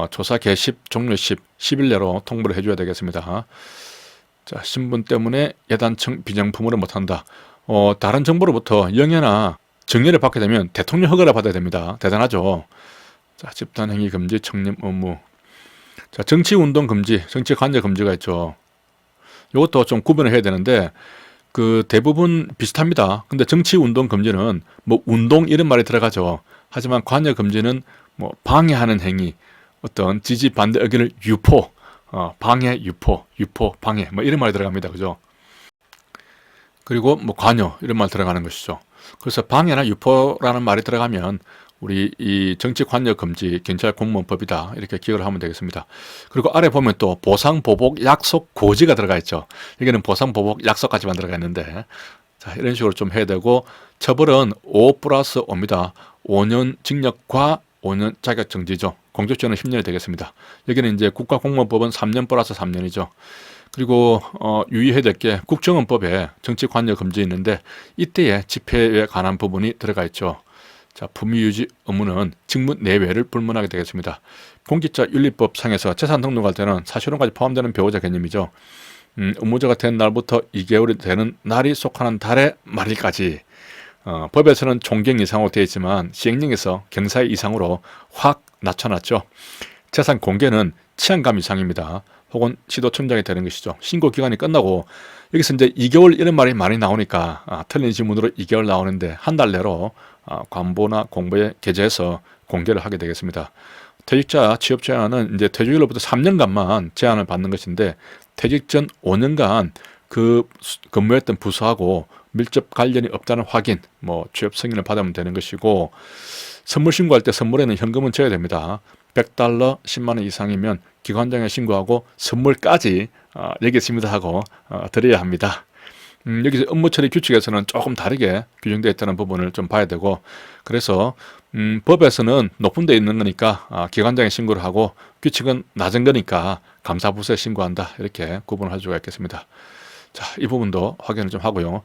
조사 개시, 종료 시 10일 내로 통보를 해줘야 되겠습니다. 자, 신분 때문에 예단청 비정품으로 못한다. 다른 정보로부터 영예나 정예를 받게 되면 대통령 허가를 받아야 됩니다. 대단하죠. 자, 집단행위 금지, 청렴 의무. 자, 정치운동 금지, 정치 관여 금지가 있죠. 이것도 좀 구분을 해야 되는데 그 대부분 비슷합니다. 근데 정치운동 금지는 뭐 운동 이런 말이 들어가죠. 하지만 관여 금지는 뭐 방해하는 행위, 어떤 지지 반대 의견을 유포, 방해, 유포, 방해 뭐 이런 말이 들어갑니다. 그죠? 그리고 뭐 관여 이런 말 들어가는 것이죠. 그래서 방해나 유포라는 말이 들어가면 우리 이 정치 관여 금지 경찰 공무원법이다 이렇게 기억을 하면 되겠습니다. 그리고 아래 보면 또 보상 보복 약속 고지가 들어가 있죠. 여기는 보상 보복 약속까지만 들어가 있는데 자, 이런 식으로 좀 해야 되고 처벌은 5+5입니다. 5년 징역과 5년 자격 정지죠. 공소시효는 10년이 되겠습니다. 여기는 이제 국가공무원법은 3년 플러스 3년이죠. 그리고 유의해야 될 게 국정원법에 정치 관여 금지 있는데 이때에 집회에 관한 부분이 들어가 있죠. 자, 품위유지 의무는 직무 내외를 불문하게 되겠습니다. 공직자윤리법 상에서 재산 등록할 때는 사실혼까지 포함되는 배우자 개념이죠. 의무자가 된 날부터 2개월이 되는 날이 속하는 달의 말일까지 법에서는 총경 이상으로 되어 있지만 시행령에서 경사 이상으로 확 낮춰놨죠. 재산 공개는 치안감 이상입니다. 혹은 시도청장이 되는 것이죠. 신고 기간이 끝나고 여기서 이제 2개월 이런 말이 많이 나오니까 틀린 지문으로 2개월 나오는데 한 달 내로 관보나 공보에 게재해서 공개를 하게 되겠습니다. 퇴직자 취업 제한은 이제 퇴직일로부터 3년간만 제한을 받는 것인데 퇴직 전 5년간 그 근무했던 부서하고 밀접 관련이 없다는 확인, 뭐 취업 승인을 받으면 되는 것이고 선물 신고할 때 선물에는 현금은 줘야 됩니다. $100, 10만 원 이상이면 기관장에 신고하고 선물까지 여기 있습니다 하고 드려야 합니다. 여기서 업무 처리 규칙에서는 조금 다르게 규정되어 있다는 부분을 좀 봐야 되고 그래서 법에서는 높은 데 있는 거니까 기관장에 신고를 하고 규칙은 낮은 거니까 감사부서에 신고한다 이렇게 구분을 할 수가 있겠습니다. 자, 이 부분도 확인을 좀 하고요.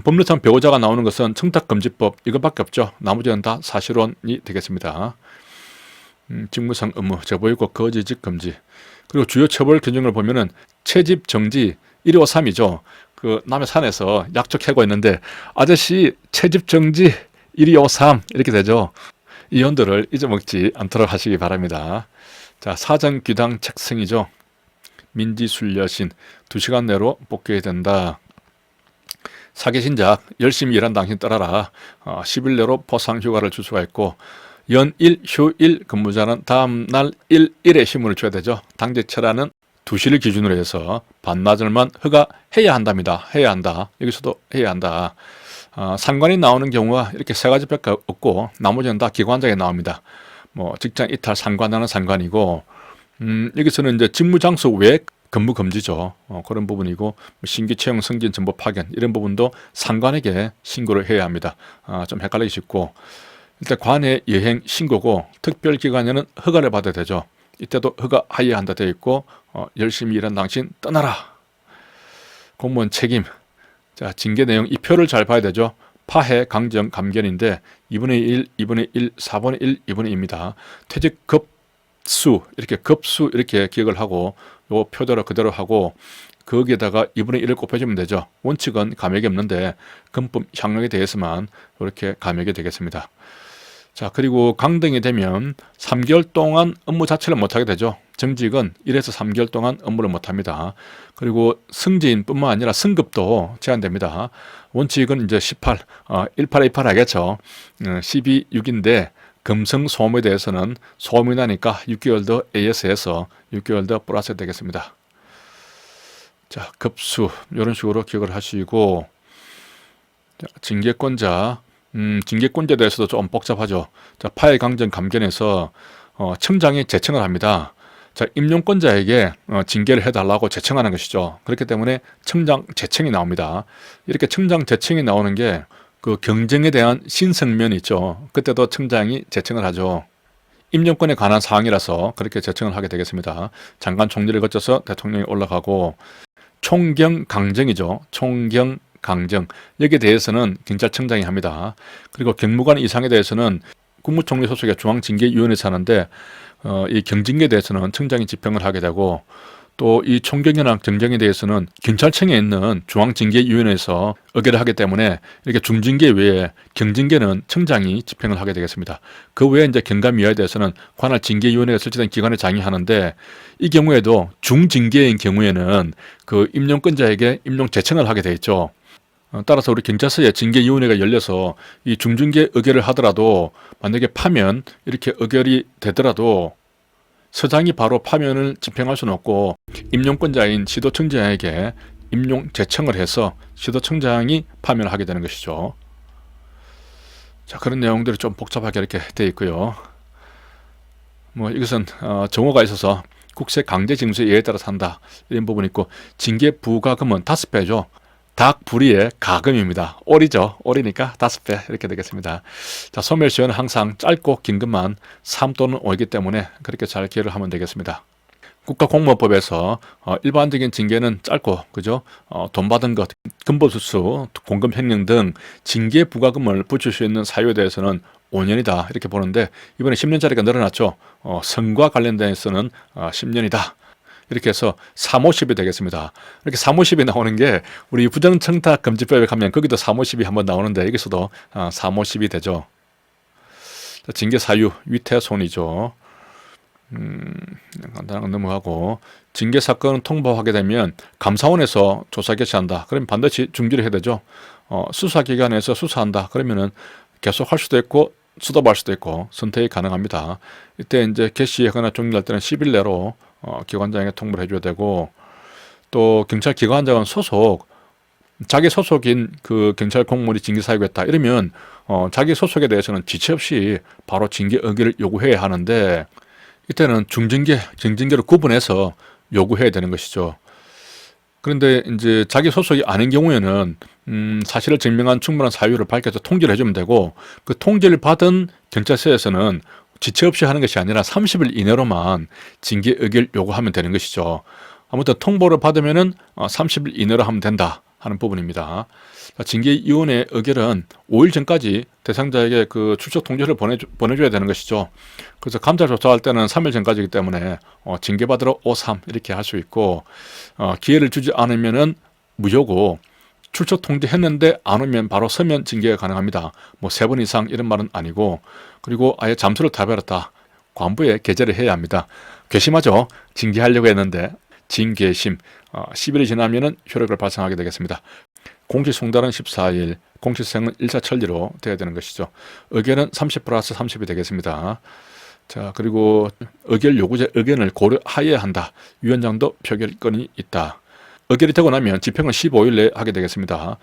법률상 배우자가 나오는 것은 청탁금지법 이것밖에 없죠. 나머지는 다 사실혼이 되겠습니다. 직무상 의무, 제보유고 거지직 금지. 그리고 주요 처벌 규정을 보면은 채집 정지 153이죠. 그 남의 산에서 약초 캐고 있는데 아저씨 채집 정지 1253 이렇게 되죠. 이혼들을 잊어먹지 않도록 하시기 바랍니다. 자, 사전 귀당 책승이죠. 민지순려신 2시간 내로 복귀해야 된다. 사기신작 열심히 일한 당신 떠나라. 10일 내로 포상 휴가를 줄 수가 있고 연일 휴일 근무자는 다음 날 일일에 신문을 줘야 되죠. 당직철화는 2시를 기준으로 해서 반나절만 허가해야 한답니다. 해야 한다. 여기서도 해야 한다. 상관이 나오는 경우가 이렇게 3가지밖에 없고 나머지는 다 기관장에 나옵니다. 뭐 직장 이탈 상관하는 상관이고 여기서는 이제 직무 장소 외 근무 금지죠. 그런 부분이고 신규 채용 승진 정보 파견 이런 부분도 상관에게 신고를 해야 합니다. 좀 헷갈리기 쉽고 일단 관내 여행 신고고 특별기관에는 허가를 받아야 되죠. 이때도 허가해야 한다 되어 있고 열심히 일한 당신 떠나라. 공무원 책임. 자, 징계 내용 이 표를 잘 봐야 되죠. 파해, 강정, 감견인데 2분의 1, 2분의 1, 4분의 1, 2분의 2입니다. 퇴직 급수 이렇게 급수 이렇게 기억을 하고 요 표대로 그대로 하고 거기에다가 2분의 1을 곱해주면 되죠. 원칙은 감액이 없는데 금품 향락에 대해서만 이렇게 감액이 되겠습니다. 자, 그리고 강등이 되면 3개월 동안 업무 자체를 못하게 되죠. 정직은 1에서 3개월 동안 업무를 못합니다. 그리고 승진뿐만 아니라 승급도 제한됩니다. 원칙은 이제 18, 18에 18 하겠죠. 12, 6인데 금성 소음에 대해서는 소음이 나니까 6개월 더 AS에서 6개월 더 플러스 되겠습니다. 자, 급수 이런 식으로 기억을 하시고 자, 징계권자 징계권자에 대해서도 좀 복잡하죠. 자, 파해 강정 감견에서 청장이 제청을 합니다. 자, 임용권자에게 징계를 해달라고 제청하는 것이죠. 그렇기 때문에 청장 제청이 나옵니다. 이렇게 청장 제청이 나오는 게 그 경쟁에 대한 신성면이 있죠. 그때도 청장이 제청을 하죠. 임용권에 관한 사항이라서 그렇게 제청을 하게 되겠습니다. 장관 총리를 거쳐서 대통령이 올라가고 총경 강정이죠. 총경 강정 여기에 대해서는 경찰청장이 합니다. 그리고 경무관 이상에 대해서는 국무총리 소속의 중앙징계위원회에서 하는데 이 경징계에 대해서는 청장이 집행을 하게 되고 또 이 총경이나 경정에 대해서는 경찰청에 있는 중앙징계위원회에서 의결을 하기 때문에 이렇게 중징계 외에 경징계는 청장이 집행을 하게 되겠습니다. 그 외에 이제 경감위에 대해서는 관할 징계위원회가 설치된 기관에 장의하는데 이 경우에도 중징계인 경우에는 그 임용권자에게 임용 제청을 하게 돼 있죠. 따라서 우리 경찰서에 징계위원회가 열려서 이 중징계 의결을 하더라도 만약에 파면 이렇게 의결이 되더라도 서장이 바로 파면을 집행할 수는 없고 임용권자인 시도청장에게 임용 제청을 해서 시도청장이 파면을 하게 되는 것이죠. 자, 그런 내용들이 좀 복잡하게 이렇게 되어 있고요. 뭐 이것은 정오가 있어서 국세 강제징수의 예에 따라서 한다 이런 부분이 있고 징계 부과금은 5배죠. 닭 부리의 가금입니다. 오리죠. 오리니까 5배 이렇게 되겠습니다. 자, 소멸시효는 항상 짧고 긴 것만 3 또는 5이기 때문에 그렇게 잘 기억을 하면 되겠습니다. 국가공무원법에서 일반적인 징계는 짧고 그죠? 돈 받은 것, 근보수수, 공금 횡령 등 징계 부과금을 붙일 수 있는 사유에 대해서는 5년이다 이렇게 보는데 이번에 10년짜리가 늘어났죠. 선과 관련돼서는 10년이다. 이렇게 해서 350이 되겠습니다. 이렇게 350이 나오는 게 우리 부정청탁금지법에 가면 거기도 350이 한번 나오는데 여기서도 350이 되죠. 징계 사유 위태손이죠. 간단한 건 넘어가고 징계 사건을 통보하게 되면 감사원에서 조사 개시한다. 그러면 반드시 중지를 해야 되죠. 수사기관에서 수사한다. 그러면은 계속 할 수도 있고 수도할 수도 있고 선택이 가능합니다. 이때 이제 개시하거나 종료할 때는 10일 내로 기관장에게 통보를 해줘야 되고 또 경찰 기관장은 자기 소속인 그 경찰 공무원이 징계 사유가 있다 이러면 자기 소속에 대해서는 지체 없이 바로 징계 의결을 요구해야 하는데 이때는 중징계, 정징계로 구분해서 요구해야 되는 것이죠. 그런데 이제 자기 소속이 아닌 경우에는 사실을 증명한 충분한 사유를 밝혀서 통지를 해주면 되고 그 통지를 받은 경찰서에서는 지체 없이 하는 것이 아니라 30일 이내로만 징계 의결 요구하면 되는 것이죠. 아무튼 통보를 받으면은 30일 이내로 하면 된다 하는 부분입니다. 징계위원회 의결은 5일 전까지 대상자에게 그 출석 통지를 보내줘야 되는 것이죠. 그래서 감찰 조사할 때는 3일 전까지이기 때문에 징계받으러 5, 3 이렇게 할 수 있고 기회를 주지 않으면은 무효고 출석 통지했는데 안 오면 바로 서면 징계가 가능합니다. 뭐 3번 이상 이런 말은 아니고, 그리고 아예 잠수를 타버렸다. 관부에 게재를 해야 합니다. 괘씸하죠. 징계하려고 했는데 징계심 10일이 지나면은 효력을 발생하게 되겠습니다. 공시 송달은 14일, 공시생은 1차 천리로 돼야 되는 것이죠. 의견은 30 플러스 30이 되겠습니다. 자, 그리고 의결 요구제 의견을 고려하여야 한다. 위원장도 표결권이 있다. 의결이 되고 나면 집행은 15일 내에 하게 되겠습니다.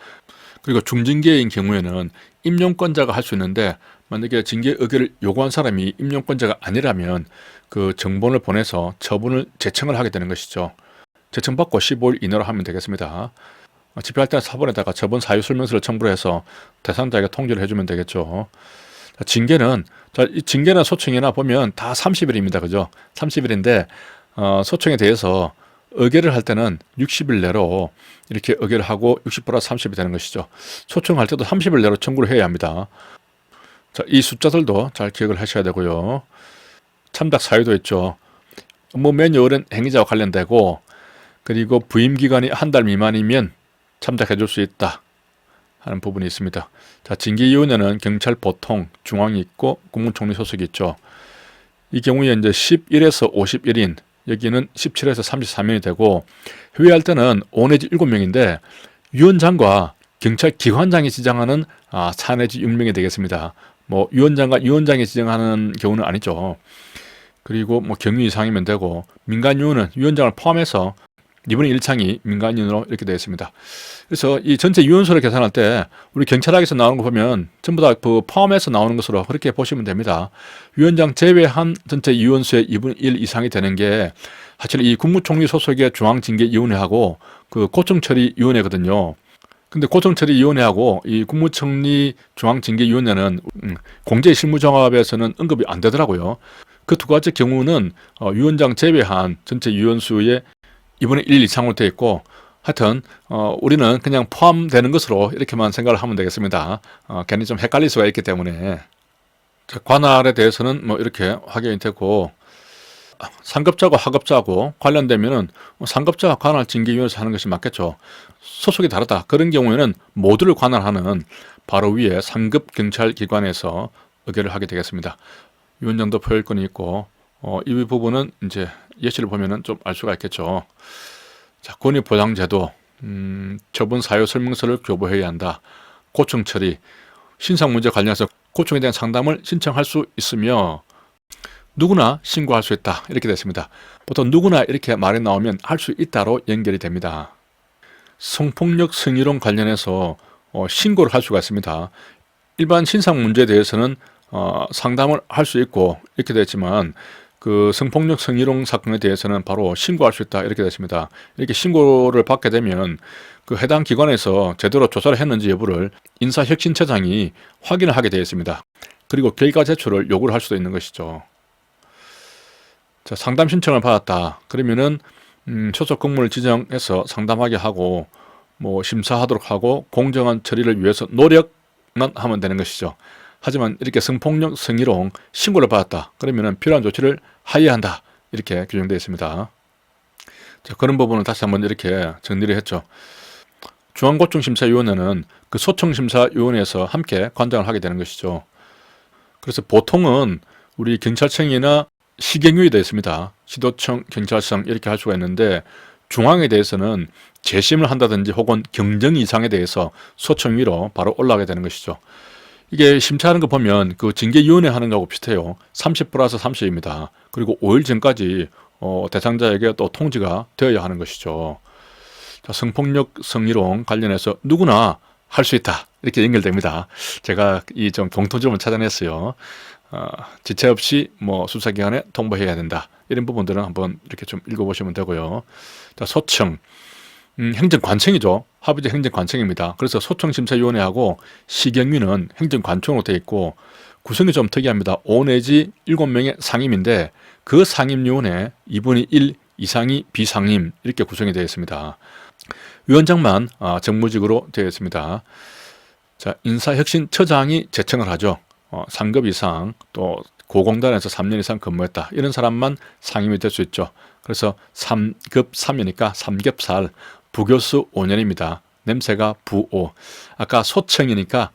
그리고 중징계인 경우에는 임용권자가 할 수 있는데, 만약에 징계 의결을 요구한 사람이 임용권자가 아니라면 그 정본을 보내서 처분을 제청을 하게 되는 것이죠. 제청받고 15일 이내로 하면 되겠습니다. 집행할 때는 사본에다가 처분 사유 설명서를 첨부를 해서 대상자에게 통지를 해주면 되겠죠. 자, 징계는 이 징계나 소청이나 보면 다 30일입니다. 그죠? 30일인데 소청에 대해서 의결을 할 때는 60일 내로 이렇게 의결을 하고 60 플러스 30이 되는 것이죠. 소청할 때도 30일 내로 청구를 해야 합니다. 자, 이 숫자들도 잘 기억을 하셔야 되고요. 참작 사유도 있죠. 업무 매뉴얼은 행위자와 관련되고, 그리고 부임 기간이 한 달 미만이면 참작해 줄 수 있다 하는 부분이 있습니다. 자, 징계위원회는 경찰 보통, 중앙이 있고 국무총리 소속이 있죠. 이 경우에 이제 11에서 51인, 여기는 17에서 33인이 되고, 회의할 때는 5 내지 7명인데 위원장과 경찰 기관장이 지정하는 4 내지 6명이 되겠습니다. 뭐 위원장과 위원장이 지정하는 경우는 아니죠. 그리고 뭐 경위 이상이면 되고, 민간위원은 위원장을 포함해서 2분의 1창이 민간인으로 이렇게 되어 있습니다. 그래서 이 전체 위원수를 계산할 때 우리 경찰학에서 나오는 거 보면 전부 다 그 포함해서 나오는 것으로 그렇게 보시면 됩니다. 위원장 제외한 전체 위원수의 2분의 1 이상이 되는 게 사실 이 국무총리 소속의 중앙징계위원회하고 그 고청처리위원회거든요. 근데 고청처리위원회하고 이 국무총리 중앙징계위원회는 공제실무정합에서는 언급이 안 되더라고요. 그 두 가지 경우는 위원장 제외한 전체 위원수의 2분의 1 이상으로 되어 있고, 하여튼 우리는 그냥 포함되는 것으로 이렇게만 생각을 하면 되겠습니다. 괜히 좀 헷갈릴 수가 있기 때문에. 자, 관할에 대해서는 뭐 이렇게 확인이 되고, 상급자고 하급자고 관련되면은 상급자가 관할 징계위원회에서 하는 것이 맞겠죠. 소속이 다르다. 그런 경우에는 모두를 관할하는 바로 위에 상급 경찰기관에서 의결을 하게 되겠습니다. 위원장도 표결권이 있고, 이 부분은 이제 예시를 보면은 좀 알 수가 있겠죠. 자, 권익보장제도, 처분 사유 설명서를 교부해야 한다. 고청 처리, 신상 문제 관련해서 고청에 대한 상담을 신청할 수 있으며 누구나 신고할 수 있다. 이렇게 됐습니다. 보통 누구나 이렇게 말이 나오면 할 수 있다로 연결이 됩니다. 성폭력 성희롱 관련해서 신고를 할 수가 있습니다. 일반 신상 문제에 대해서는 상담을 할 수 있고 이렇게 됐지만, 그 성폭력 성희롱 사건에 대해서는 바로 신고할 수 있다 이렇게 됐습니다. 이렇게 신고를 받게 되면 그 해당 기관에서 제대로 조사를 했는지 여부를 인사혁신처장이 확인을 하게 되어 있습니다. 그리고 결과 제출을 요구를 할 수도 있는 것이죠. 자, 상담 신청을 받았다. 그러면은 소속 공무원을 지정해서 상담하게 하고 뭐 심사하도록 하고 공정한 처리를 위해서 노력만 하면 되는 것이죠. 하지만 이렇게 성폭력, 성희롱 신고를 받았다. 그러면 필요한 조치를 하여야 한다. 이렇게 규정되어 있습니다. 자, 그런 부분을 다시 한번 이렇게 정리를 했죠. 중앙고청심사위원회는 그 소청심사위원회에서 함께 관장을 하게 되는 것이죠. 그래서 보통은 우리 경찰청이나 시경위에 되어 있습니다. 시도청, 경찰청 이렇게 할 수가 있는데, 중앙에 대해서는 재심을 한다든지 혹은 경정 이상에 대해서 소청위로 바로 올라가게 되는 것이죠. 이게 심사하는 거 보면 그 징계위원회 하는 거하고 비슷해요. 30 플러스 30입니다. 그리고 5일 전까지 대상자에게 또 통지가 되어야 하는 것이죠. 자, 성폭력, 성희롱 관련해서 누구나 할 수 있다. 이렇게 연결됩니다. 제가 이 좀 공통점을 찾아냈어요. 지체 없이 뭐 수사기관에 통보해야 된다. 이런 부분들은 한번 이렇게 좀 읽어보시면 되고요. 자, 소청. 행정관청이죠. 합의제 행정관청입니다. 그래서 소청심사위원회하고 시경위는 행정관청으로 되어 있고, 구성이 좀 특이합니다. 5 내지 7명의 상임인데 그 상임위원회 2분의 1 이상이 비상임 이렇게 구성이 되어 있습니다. 위원장만 정무직으로 되어 있습니다. 자, 인사혁신처장이 제청을 하죠. 상급 이상 또 고공단에서 3년 이상 근무했다. 이런 사람만 상임이 될 수 있죠. 그래서 3급 3이니까 삼겹살, 부교수 5년입니다. 냄새가 부오. 아까 소청이니까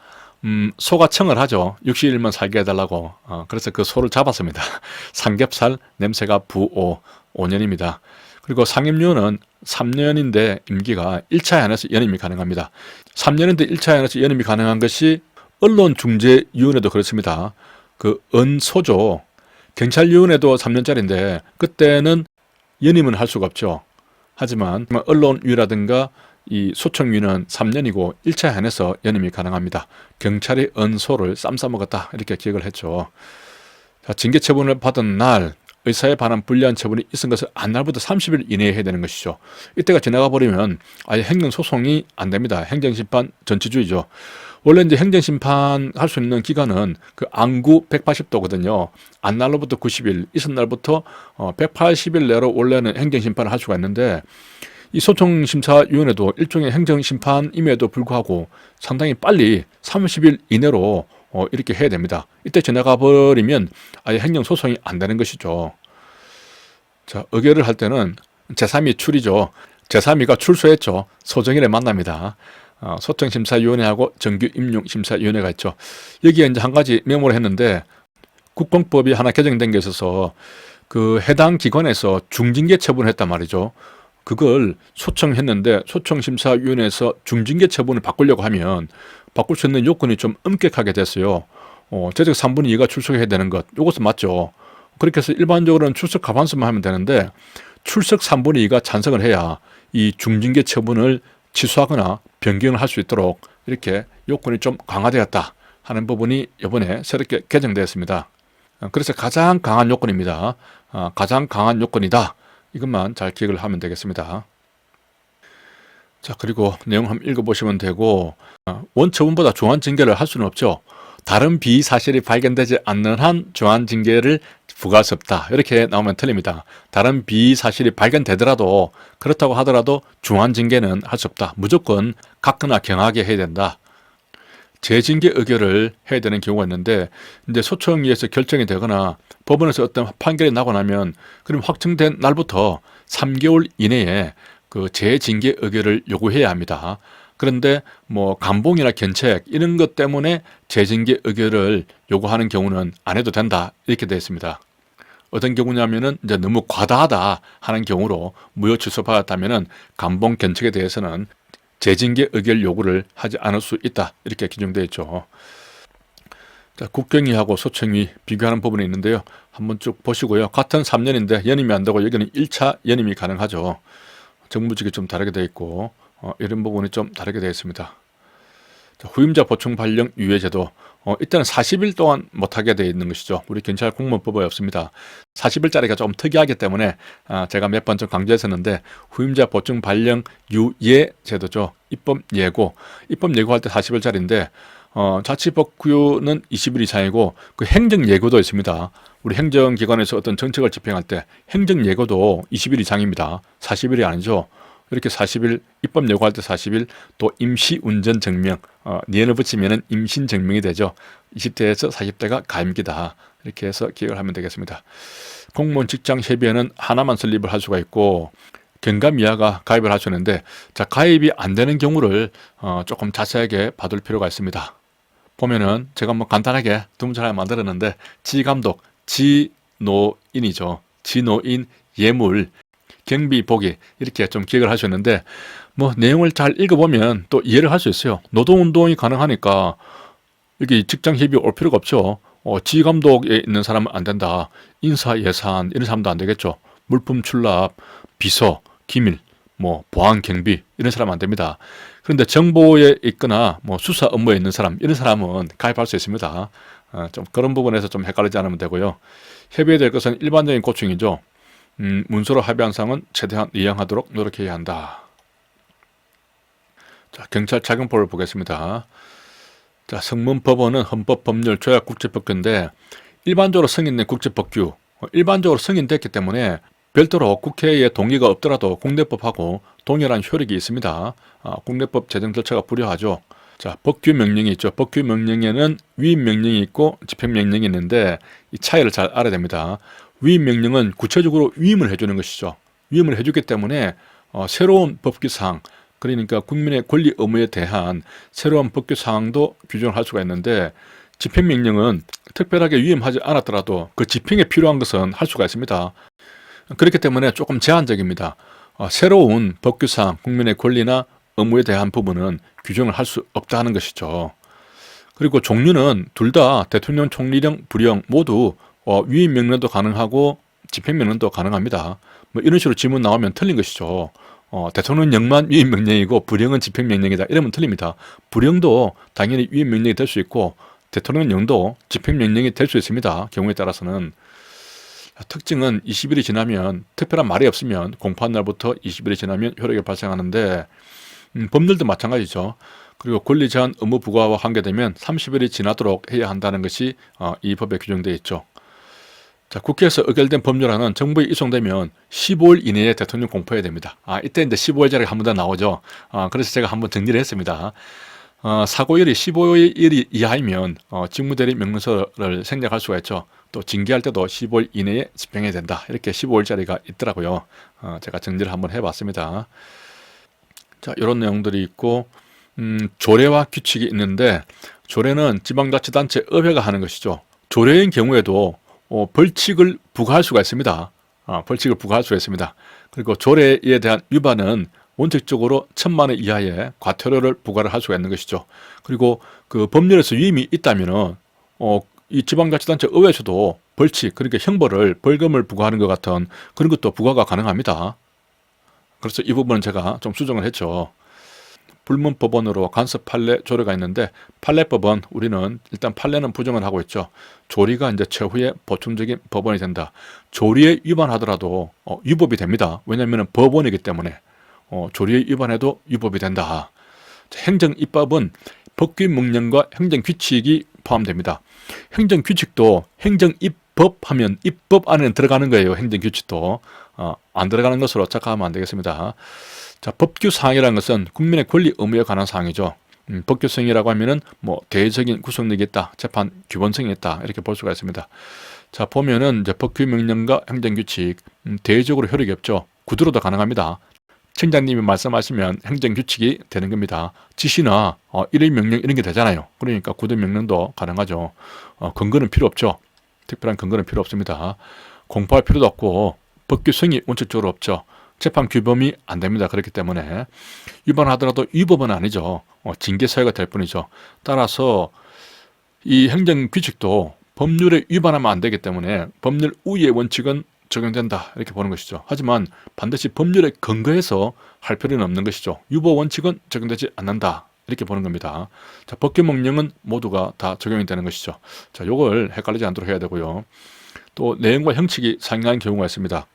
소가 청을 하죠. 60일만 살게 해달라고. 그래서 그 소를 잡았습니다. 삼겹살 냄새가 부오 5년입니다. 그리고 상임류는 3년인데 임기가 1차에 한해서 연임이 가능합니다. 3년인데 1차에 한해서 연임이 가능한 것이 언론중재위원회도 그렇습니다. 그 언소죠. 경찰위원회도 3년짜리인데 그때는 연임은 할 수가 없죠. 하지만 언론위라든가 이 소청위는 3년이고 1차에 한해서 연임이 가능합니다. 경찰이 언소를 쌈 싸먹었다 이렇게 기억을 했죠. 자, 징계 처분을 받은 날 의사에 관한 불리한 처분이 있은 것을 안 날부터 30일 이내에 해야 되는 것이죠. 이때가 지나가 버리면 아예 행정소송이 안 됩니다. 행정심판 전치주의죠. 원래 이제 행정심판 할 수 있는 기간은 그 안구 180도거든요. 안 날로부터 90일, 있은 날부터 180일 내로 원래는 행정심판을 할 수가 있는데 이 소청심사위원회도 일종의 행정심판임에도 불구하고 상당히 빨리 30일 이내로 이렇게 해야 됩니다. 이때 지나가 버리면 아예 행정소송이 안 되는 것이죠. 자, 의결을 할 때는 제3위 출이죠. 제3위가 출소했죠. 소정일에 만납니다. 소청심사위원회하고 정규임용심사위원회가 있죠. 여기에 이제 한 가지 메모를 했는데 국방법이 하나 개정된 게 있어서 그 해당 기관에서 중징계 처분을 했단 말이죠. 그걸 소청했는데 소청심사위원회에서 중징계 처분을 바꾸려고 하면 바꿀 수 있는 요건이 좀 엄격하게 됐어요. 재적 3분의 2가 출석해야 되는 것. 이것은 맞죠. 그렇게 해서 일반적으로는 출석 과반수만 하면 되는데 출석 3분의 2가 찬성을 해야 이 중징계 처분을 취소하거나 변경을 할 수 있도록 이렇게 요건이 좀 강화되었다 하는 부분이 이번에 새롭게 개정되었습니다. 그래서 가장 강한 요건입니다. 가장 강한 요건이다. 이것만 잘 기억을 하면 되겠습니다. 자, 그리고 내용 한번 읽어보시면 되고 원처분보다 중한 징계를 할 수는 없죠. 다른 비사실이 발견되지 않는 한 중한 징계를 부과할 수 없다. 이렇게 나오면 틀립니다. 다른 비사실이 발견되더라도 그렇다고 하더라도 중한 징계는 할 수 없다. 무조건 같거나 경하게 해야 된다. 재징계 의결을 해야 되는 경우가 있는데 이제 소청위에서 결정이 되거나 법원에서 어떤 판결이 나고 나면 그럼 확정된 날부터 3개월 이내에 그 재징계 의결을 요구해야 합니다. 그런데 뭐 감봉이나 견책 이런 것 때문에 재징계 의결을 요구하는 경우는 안 해도 된다 이렇게 되어 있습니다. 어떤 경우냐면은 이제 너무 과다하다 하는 경우로 무효 취소 받았다면은 감봉 견책에 대해서는 재징계 의결 요구를 하지 않을 수 있다 이렇게 규정되어 있죠. 자, 국경위하고 소청위 비교하는 부분이 있는데요. 한번 쭉 보시고요. 같은 3년인데 연임이 안 되고 여기는 1차 연임이 가능하죠. 정부직이 좀 다르게 되어 있고 이런 부분이 좀 다르게 되어 있습니다. 자, 후임자 보충 발령 유예제도 이때는 40일 동안 못하게 되어 있는 것이죠. 우리 경찰 공무원법에 없습니다. 40일짜리가 좀 특이하기 때문에 제가 몇 번 좀 강조했었는데 후임자 보충 발령 유예 제도죠. 입법 예고 할 때 40일짜리인데 자치법규는 20일 이상이고 그 행정 예고도 있습니다. 우리 행정기관에서 어떤 정책을 집행할 때 행정 예고도 20일 이상입니다. 40일이 아니죠. 이렇게 40일 입법 예고할 때 40일 또 임시 운전 증명 니은을 붙이면은 임신 증명이 되죠. 20대에서 40대가 가임기다. 이렇게 해서 기억을 하면 되겠습니다. 공무원 직장 협의회는 하나만 설립을 할 수가 있고 경감 이하가 가입을 할 수 있는데 자, 가입이 안 되는 경우를 조금 자세하게 봐둘 필요가 있습니다. 보면은 제가 뭐 간단하게 두 문제 하나 만들었는데 지감독, 지노인이죠. 지노인, 예물, 경비, 보기 이렇게 좀 기억을 하셨는데 뭐 내용을 잘 읽어보면 또 이해를 할 수 있어요. 노동운동이 가능하니까 여기 직장협의 올 필요가 없죠. 지감독에 있는 사람은 안 된다. 인사, 예산 이런 사람도 안 되겠죠. 물품 출납, 비서, 기밀, 뭐 보안, 경비 이런 사람은 안 됩니다. 그런데 정보에 있거나 뭐 수사 업무에 있는 사람 이런 사람은 가입할 수 있습니다. 좀 그런 부분에서 좀 헷갈리지 않으면 되고요. 협의될 것은 일반적인 고충이죠. 문서로 합의한 사항은 최대한 이행하도록 노력해야 한다. 자, 경찰 자격법을 보겠습니다. 자, 성문법원은 헌법, 법률, 조약, 국제법규인데 일반적으로 승인된 국제법규, 일반적으로 승인됐기 때문에 별도로 국회의 동의가 없더라도 국내법하고 동일한 효력이 있습니다. 국내법 제정 절차가 불효하죠. 자, 법규 명령이 있죠. 법규 명령에는 위임 명령이 있고 집행 명령이 있는데 이 차이를 잘 알아야 됩니다. 위임 명령은 구체적으로 위임을 해주는 것이죠. 위임을 해주기 때문에 새로운 법규상 그러니까 국민의 권리 의무에 대한 새로운 법규 사항도 규정을 할 수가 있는데 집행명령은 특별하게 위임하지 않았더라도 그 집행에 필요한 것은 할 수가 있습니다. 그렇기 때문에 조금 제한적입니다. 새로운 법규상 국민의 권리나 의무에 대한 부분은 규정을 할 수 없다는 것이죠. 그리고 종류는 둘 다 대통령 총리령, 부령 모두 위임 명령도 가능하고 집행명령도 가능합니다. 뭐 이런 식으로 질문 나오면 틀린 것이죠. 대통령령만 위임 명령이고 부령은 집행명령이다. 이러면 틀립니다. 부령도 당연히 위임 명령이 될 수 있고 대통령령도 집행명령이 될 수 있습니다. 경우에 따라서는. 특징은 20일이 지나면 특별한 말이 없으면 공포한 날부터 20일이 지나면 효력이 발생하는데 법률도 마찬가지죠. 그리고 권리 제한 의무 부과와 한계되면 30일이 지나도록 해야 한다는 것이 이 법에 규정되어 있죠. 자, 국회에서 의결된 법률안은 정부에 이송되면 15일 이내에 대통령 공포해야 됩니다. 이때 이제 15일짜리가 한 번 더 나오죠. 그래서 제가 한번 정리를 했습니다. 사고일이 15일 이하이면 직무대리 명령서를 생략할 수가 있죠. 또 징계할 때도 15일 이내에 집행해야 된다. 이렇게 15일짜리가 있더라고요. 제가 정리를 한번 해봤습니다. 자, 이런 내용들이 있고 조례와 규칙이 있는데 조례는 지방자치단체 의회가 하는 것이죠. 조례인 경우에도 벌칙을 부과할 수가 있습니다. 벌칙을 부과할 수가 있습니다. 그리고 조례에 대한 위반은 원칙적으로 1,000만 원 이하의 과태료를 부과를 할 수가 있는 것이죠. 그리고 그 법률에서 위임이 있다면은 이 지방자치단체 의회에서도 벌칙, 그러니까 형벌을 벌금을 부과하는 것 같은 그런 것도 부과가 가능합니다. 그래서 이 부분은 제가 좀 수정을 했죠. 불문법원으로 간섭 판례 조례가 있는데 판례법은 우리는 일단 판례는 부정을 하고 있죠. 조리가 이제 최후의 보충적인 법원이 된다. 조리에 위반하더라도 위법이 됩니다. 왜냐하면 법원이기 때문에 조리에 위반해도 위법이 된다. 행정입법은 법규 명령과 행정규칙이 포함됩니다. 행정규칙도 행정입법 하면 입법 안에 들어가는 거예요. 행정규칙도 안 들어가는 것으로 착각하면 안 되겠습니다. 자, 법규사항이라는 것은 국민의 권리 의무에 관한 사항이죠. 법규성이라고 하면은 뭐 대외적인 구속력이 있다, 재판 규범성이 있다 이렇게 볼 수가 있습니다. 자, 보면은 이제 법규 명령과 행정규칙 대외적으로 효력이 없죠. 구두로도 가능합니다. 청장님이 말씀하시면 행정규칙이 되는 겁니다. 지시나 일일 명령 이런 게 되잖아요. 그러니까 구두 명령도 가능하죠. 근거는 필요 없죠. 특별한 근거는 필요 없습니다. 공포할 필요도 없고 법규성이 원칙적으로 없죠. 재판 규범이 안 됩니다. 그렇기 때문에 위반하더라도 위법은 아니죠. 징계 사유가 될 뿐이죠. 따라서 이 행정규칙도 법률에 위반하면 안 되기 때문에 법률 우위의 원칙은 적용된다 이렇게 보는 것이죠. 하지만 반드시 법률에 근거해서 할 필요는 없는 것이죠. 유보 원칙은 적용되지 않는다 이렇게 보는 겁니다. 자, 법규 명령은 모두가 다 적용이 되는 것이죠. 자, 요걸 헷갈리지 않도록 해야 되고요. 또 내용과 형칙이 상이한 경우가 있습니다.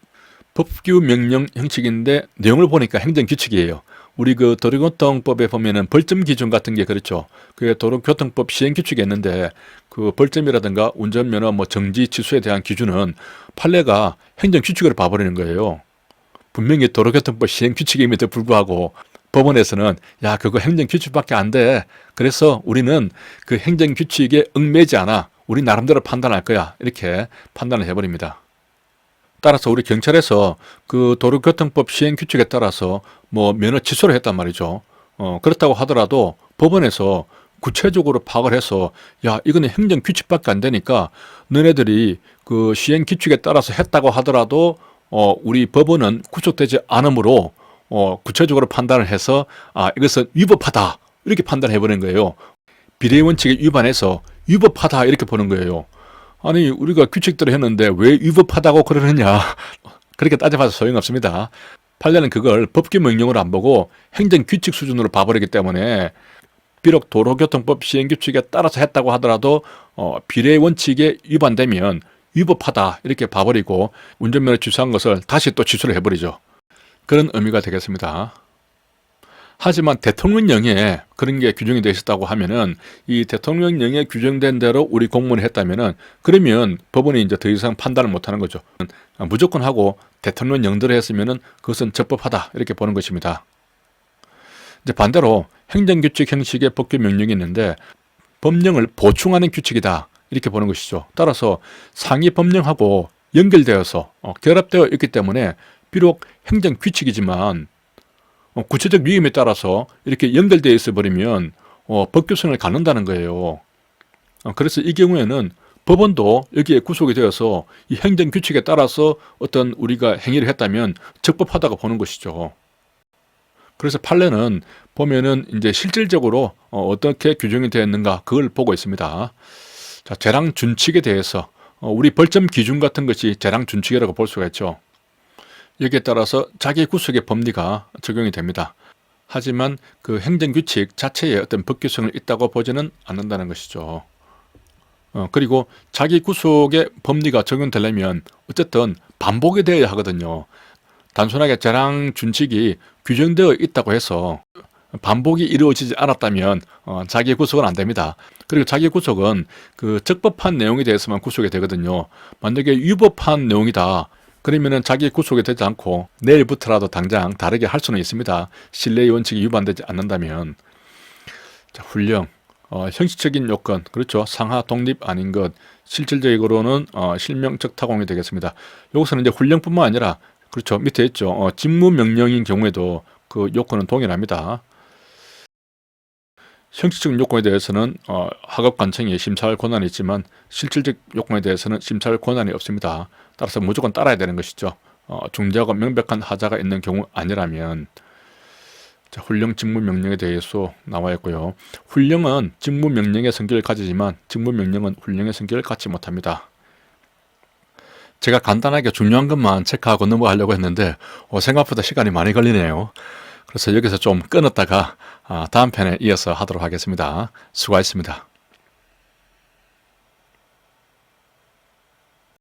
법규 명령 형칙인데 내용을 보니까 행정규칙이에요. 우리 그 도로교통법에 보면은 벌점 기준 같은 게 그렇죠. 그게 도로교통법 시행규칙이 있는데 그 벌점이라든가 운전면허 뭐 정지 취소에 대한 기준은 판례가 행정규칙으로 봐버리는 거예요. 분명히 도로교통법 시행규칙임에도 불구하고 법원에서는 야 그거 행정규칙밖에 안 돼. 그래서 우리는 그 행정규칙에 얽매지 않아. 우리 나름대로 판단할 거야. 이렇게 판단을 해버립니다. 따라서 우리 경찰에서 그 도로교통법 시행규칙에 따라서 뭐 면허 취소를 했단 말이죠. 그렇다고 하더라도 법원에서 구체적으로 파악을 해서 야 이거는 행정규칙밖에 안 되니까 너네들이 그 시행규칙에 따라서 했다고 하더라도 우리 법원은 구속되지 않으므로 구체적으로 판단을 해서 이것은 위법하다 이렇게 판단해버린 거예요. 비례원칙에 위반해서 위법하다 이렇게 보는 거예요. 아니 우리가 규칙대로 했는데 왜 위법하다고 그러느냐 그렇게 따져봐서 소용없습니다. 판례는 그걸 법규 명령으로 안 보고 행정규칙 수준으로 봐버리기 때문에 비록 도로교통법 시행규칙에 따라서 했다고 하더라도 비례원칙에 위반되면 위법하다 이렇게 봐버리고 운전면허 취소한 것을 다시 또 취소를 해버리죠. 그런 의미가 되겠습니다. 하지만 대통령령에 그런 게 규정이 되어 있었다고 하면은 이 대통령령에 규정된 대로 우리 공무원이 했다면은 그러면 법원이 이제 더 이상 판단을 못 하는 거죠. 무조건 하고 대통령령대로 했으면은 그것은 적법하다 이렇게 보는 것입니다. 이제 반대로 행정규칙 형식의 법규 명령이 있는데 법령을 보충하는 규칙이다 이렇게 보는 것이죠. 따라서 상위 법령하고 연결되어서 결합되어 있기 때문에 비록 행정규칙이지만 구체적 위험에 따라서 이렇게 연결되어 있어 버리면 법규성을 갖는다는 거예요. 그래서 이 경우에는 법원도 여기에 구속이 되어서 이 행정규칙에 따라서 어떤 우리가 행위를 했다면 적법하다고 보는 것이죠. 그래서 판례는 보면은 이제 실질적으로 어떻게 규정이 되었는가 그걸 보고 있습니다. 자, 재량 준칙에 대해서 우리 벌점 기준 같은 것이 재량 준칙이라고 볼 수가 있죠. 여기에 따라서 자기 구속의 법리가 적용이 됩니다. 하지만 그 행정규칙 자체에 어떤 법규성을 있다고 보지는 않는다는 것이죠. 그리고 자기 구속의 법리가 적용되려면 어쨌든 반복이 되어야 하거든요. 단순하게 재량 준칙이 규정되어 있다고 해서 반복이 이루어지지 않았다면 자기 구속은 안 됩니다. 그리고 자기 구속은 그 적법한 내용에 대해서만 구속이 되거든요. 만약에 위법한 내용이다. 그러면은 자기 구속이 되지 않고 내일부터라도 당장 다르게 할 수는 있습니다. 신뢰의 원칙이 위반되지 않는다면. 자, 훈령. 형식적인 요건, 그렇죠. 상하 독립 아닌 것, 실질적으로는 실명적 타공이 되겠습니다. 여기서는 이제 훈령뿐만 아니라, 그렇죠. 밑에 있죠. 직무 명령인 경우에도 그 요건은 동일합니다. 형식적 요건에 대해서는 학업 관청이 심사할 권한이 있지만 실질적 요건에 대해서는 심사할 권한이 없습니다. 따라서 무조건 따라야 되는 것이죠. 중대하고 명백한 하자가 있는 경우 아니라면. 자, 훈령 직무명령에 대해서 나와 있고요. 훈령은 직무명령의 성격을 가지지만 직무명령은 훈령의 성격을 갖지 못합니다. 제가 간단하게 중요한 것만 체크하고 넘어가려고 했는데 생각보다 시간이 많이 걸리네요. 그래서 여기서 좀 끊었다가 다음 편에 이어서 하도록 하겠습니다. 수고하셨습니다.